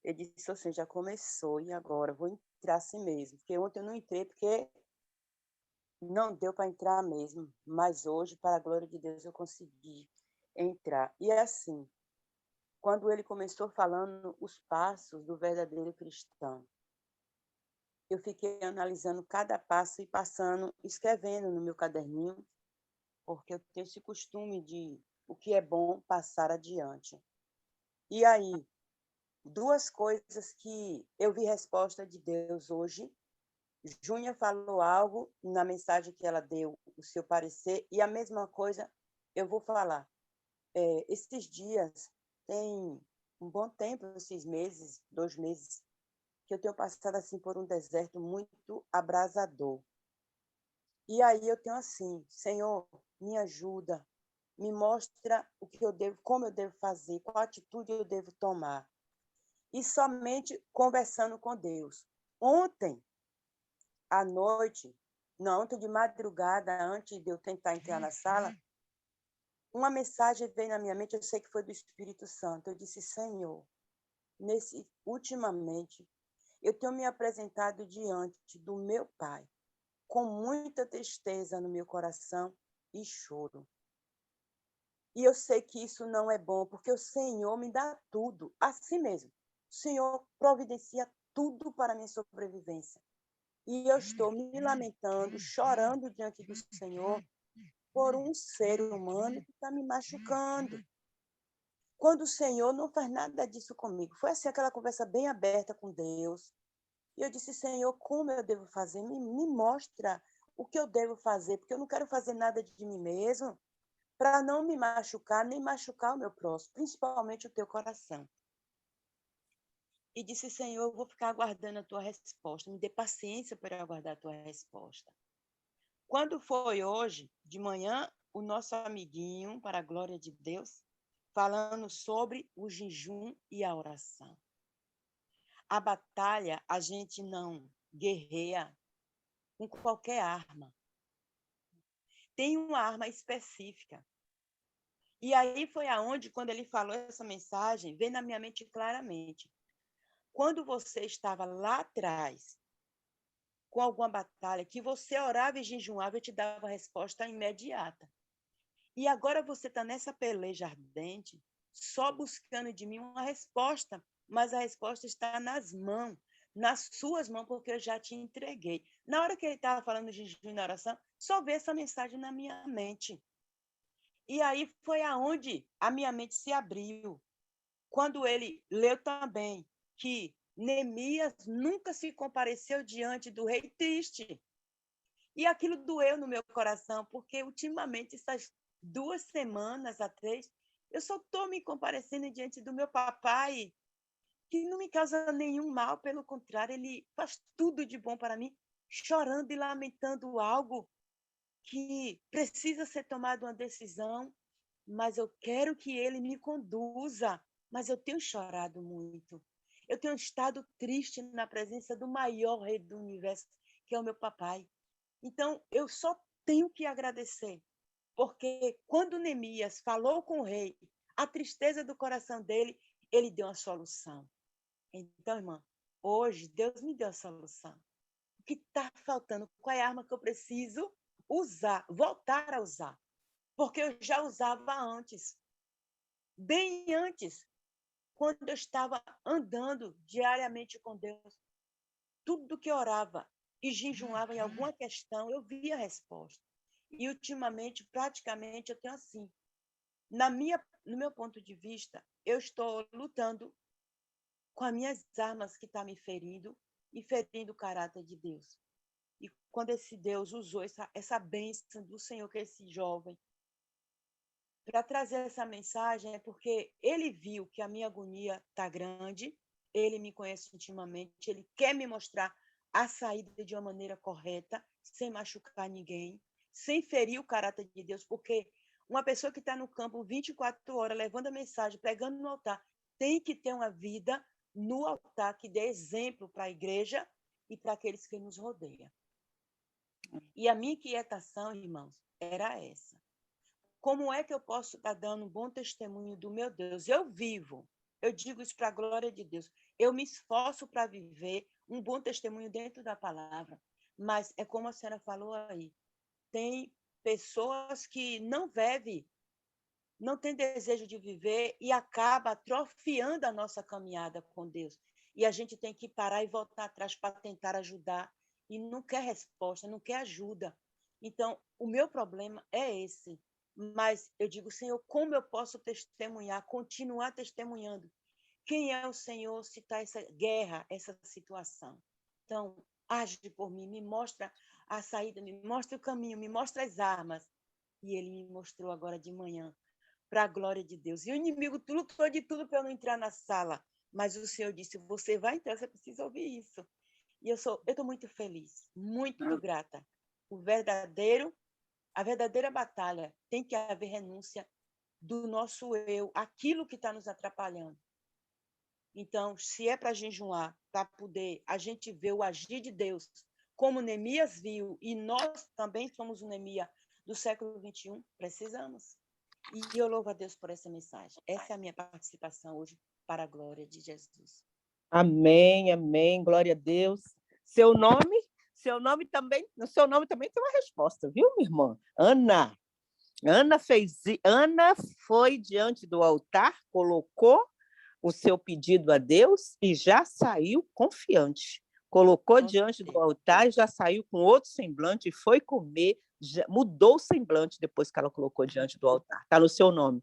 Eu disse assim, já começou, e agora? Vou entrar assim mesmo. Porque ontem eu não entrei, porque não deu para entrar mesmo. Mas hoje, para a glória de Deus, eu consegui entrar. E é assim, quando ele começou falando os passos do verdadeiro cristão, eu fiquei analisando cada passo e escrevendo no meu caderninho, porque eu tenho esse costume de o que é bom passar adiante. E aí, duas coisas que eu vi resposta de Deus hoje. Júnia falou algo na mensagem que ela deu, o seu parecer, e a mesma coisa eu vou falar. Esses dias, tem um bom tempo, esses meses, 2 meses, que eu tenho passado assim por um deserto muito abrasador. E aí eu tenho assim, Senhor, me ajuda, me mostra o que eu devo, como eu devo fazer, qual atitude eu devo tomar. E somente conversando com Deus. Ontem à noite, não, ontem de madrugada, antes de eu tentar entrar na sala, uma mensagem veio na minha mente, eu sei que foi do Espírito Santo. Eu disse, Senhor, ultimamente, eu tenho me apresentado diante do meu Pai, com muita tristeza no meu coração e choro. E eu sei que isso não é bom, porque o Senhor me dá tudo, assim mesmo. O Senhor providencia tudo para a minha sobrevivência. E eu estou me lamentando, chorando diante do Senhor por um ser humano que está me machucando. Quando o Senhor não faz nada disso comigo. Foi assim, aquela conversa bem aberta com Deus. E eu disse, Senhor, como eu devo fazer? Me mostra o que eu devo fazer, porque eu não quero fazer nada de mim mesmo para não me machucar, nem machucar o meu próximo, principalmente o teu coração. E disse, Senhor, eu vou ficar aguardando a tua resposta. Me dê paciência para eu aguardar a tua resposta. Quando foi hoje, de manhã, o nosso amiguinho, para a glória de Deus, falando sobre o jejum e a oração. A batalha a gente não guerreia com qualquer arma. Tem uma arma específica. E aí foi aonde, quando ele falou essa mensagem, veio na minha mente claramente. Quando você estava lá atrás, com alguma batalha, que você orava e jejuava, eu te dava a resposta imediata. E agora você está nessa peleja ardente, só buscando de mim uma resposta, mas a resposta está nas suas mãos, porque eu já te entreguei. Na hora que ele estava falando de jejum e na oração, só veio essa mensagem na minha mente. E aí foi aonde a minha mente se abriu. Quando ele leu também que Neemias nunca se compareceu diante do rei triste. E aquilo doeu no meu coração, porque ultimamente, essas 2 semanas a 3, eu só estou me comparecendo diante do meu papai, que não me causa nenhum mal, pelo contrário, ele faz tudo de bom para mim, chorando e lamentando algo que precisa ser tomada uma decisão, mas eu quero que ele me conduza. Mas eu tenho chorado muito. Eu tenho estado triste na presença do maior rei do universo, que é o meu papai. Então, eu só tenho que agradecer, porque quando Neemias falou com o rei, a tristeza do coração dele, ele deu uma solução. Então, irmã, hoje Deus me deu a solução. O que está faltando? Qual é a arma que eu preciso usar, voltar a usar? Porque eu já usava antes, bem antes, quando eu estava andando diariamente com Deus. Tudo que eu orava e jejuava em alguma questão, eu via a resposta. E, ultimamente, praticamente, eu tenho assim. No meu ponto de vista, eu estou lutando com as minhas armas que estão me ferindo e ferindo o caráter de Deus. E quando esse Deus usou essa bênção do Senhor, que é esse jovem, para trazer essa mensagem, é porque ele viu que a minha agonia está grande, ele me conhece intimamente, ele quer me mostrar a saída de uma maneira correta, sem machucar ninguém, sem ferir o caráter de Deus, porque uma pessoa que está no campo 24 horas, levando a mensagem, pregando no altar, tem que ter uma vida no altar que dê exemplo para a igreja e para aqueles que nos rodeiam. E a minha inquietação, irmãos, era essa. Como é que eu posso estar dando um bom testemunho do meu Deus? Eu vivo, eu digo isso para a glória de Deus. Eu me esforço para viver um bom testemunho dentro da palavra. Mas é como a senhora falou aí, tem pessoas que não vivem, não têm desejo de viver e acaba atrofiando a nossa caminhada com Deus. E a gente tem que parar e voltar atrás para tentar ajudar. E não quer resposta, não quer ajuda. Então, o meu problema é esse. Mas eu digo, Senhor, como eu posso testemunhar, continuar testemunhando? Quem é o Senhor se está essa guerra, essa situação? Então, age por mim, me mostra a saída, me mostra o caminho, me mostra as armas. E ele me mostrou agora de manhã, para a glória de Deus. E o inimigo lutou de tudo para eu não entrar na sala. Mas o Senhor disse, você vai entrar, você precisa ouvir isso. E eu estou muito feliz, muito grata. A verdadeira batalha tem que haver renúncia do nosso eu, aquilo que está nos atrapalhando. Então, se é para jejuar, para poder a gente ver o agir de Deus, como Neemias viu, e nós também somos o Neemias do século 21, precisamos. E eu louvo a Deus por essa mensagem. Essa é a minha participação hoje, para a glória de Jesus. Amém, amém, glória a Deus. Seu nome também, no seu nome também tem uma resposta, viu, minha irmã? Ana. Ana foi diante do altar, colocou o seu pedido a Deus e já saiu confiante. Colocou diante do altar e já saiu com outro semblante e foi comer, mudou o semblante depois que ela colocou diante do altar. Está no seu nome.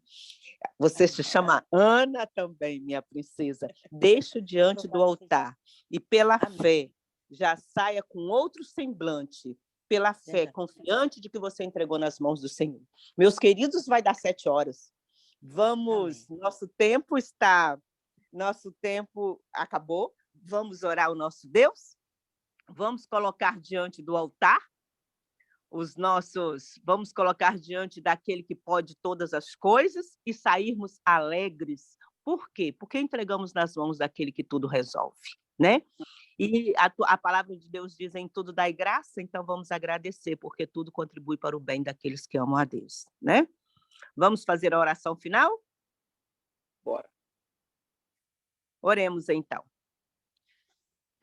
Você se chama Ana também, minha princesa. Deixa diante do altar e pela fé já saia com outro semblante, pela fé, confiante de que você entregou nas mãos do Senhor. Meus queridos, vai dar 7 horas. Vamos, nosso tempo acabou. Vamos orar ao nosso Deus. Vamos colocar diante do altar vamos colocar diante daquele que pode todas as coisas e sairmos alegres. Por quê? Porque entregamos nas mãos daquele que tudo resolve, né? E a palavra de Deus diz, em tudo dai graça, então vamos agradecer, porque tudo contribui para o bem daqueles que amam a Deus, né? Vamos fazer a oração final? Bora. Oremos, então.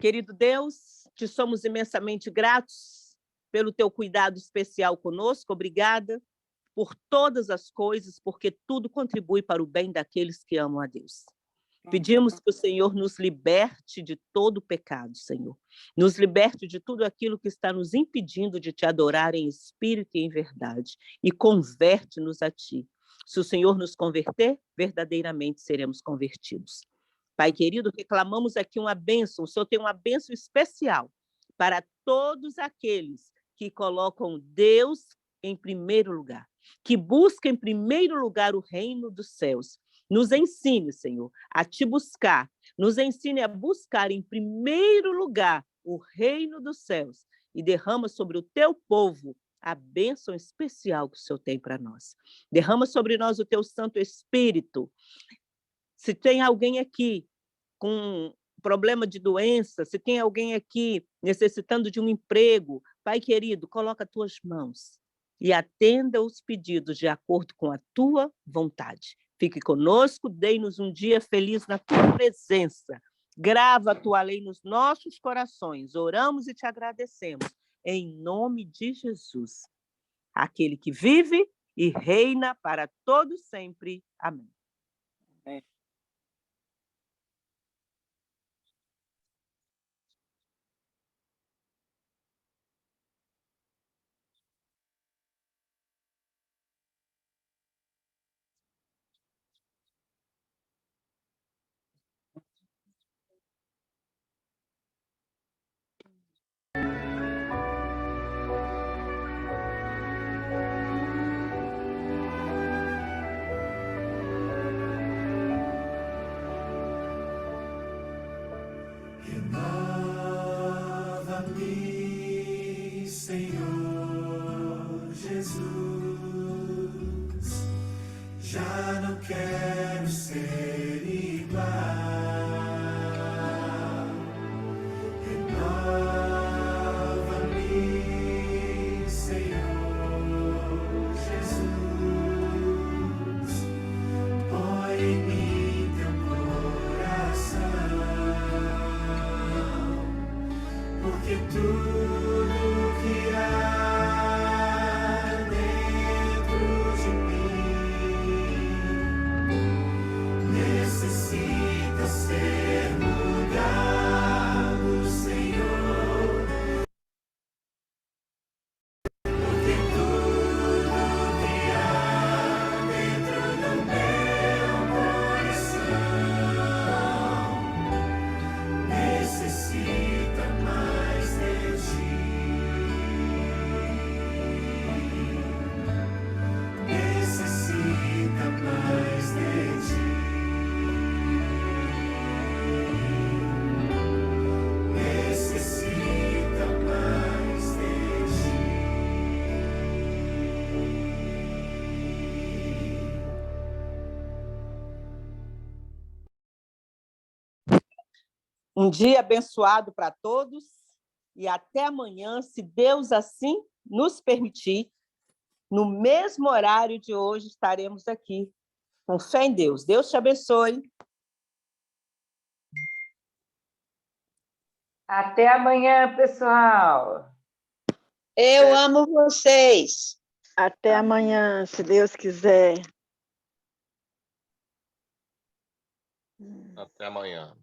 Querido Deus, te somos imensamente gratos pelo teu cuidado especial conosco. Obrigada por todas as coisas, porque tudo contribui para o bem daqueles que amam a Deus. Pedimos que o Senhor nos liberte de todo o pecado, Senhor. Nos liberte de tudo aquilo que está nos impedindo de te adorar em espírito e em verdade. E converte-nos a ti. Se o Senhor nos converter, verdadeiramente seremos convertidos. Pai querido, reclamamos aqui uma bênção. O Senhor tem uma bênção especial para todos aqueles que colocam Deus em primeiro lugar, que buscam em primeiro lugar o reino dos céus. Nos ensine, Senhor, a te buscar. Nos ensine a buscar em primeiro lugar o reino dos céus e derrama sobre o teu povo a bênção especial que o Senhor tem para nós. Derrama sobre nós o teu Santo Espírito. Se tem alguém aqui com problema de doença, se tem alguém aqui necessitando de um emprego, Pai querido, coloca as tuas mãos e atenda os pedidos de acordo com a tua vontade. Fique conosco, dê-nos um dia feliz na tua presença. Grava a tua lei nos nossos corações. Oramos e te agradecemos. Em nome de Jesus, aquele que vive e reina para todo sempre. Amém. Amém. Renova-me, Senhor Jesus. Já não quero ser igual. Renova-me, Senhor Jesus. Põe em mim teu coração, porque tudo que há dentro de mim necessita ser mudado, Senhor. Porque tudo que há dentro do meu coração necessita mais de ti. Necessita mais de ti. Necessita mais de ti. Um dia abençoado para todos e até amanhã, se Deus assim nos permitir. No mesmo horário de hoje, estaremos aqui, com fé em Deus. Deus te abençoe. Até amanhã, pessoal. Eu amo vocês. Até amanhã, se Deus quiser. Até amanhã.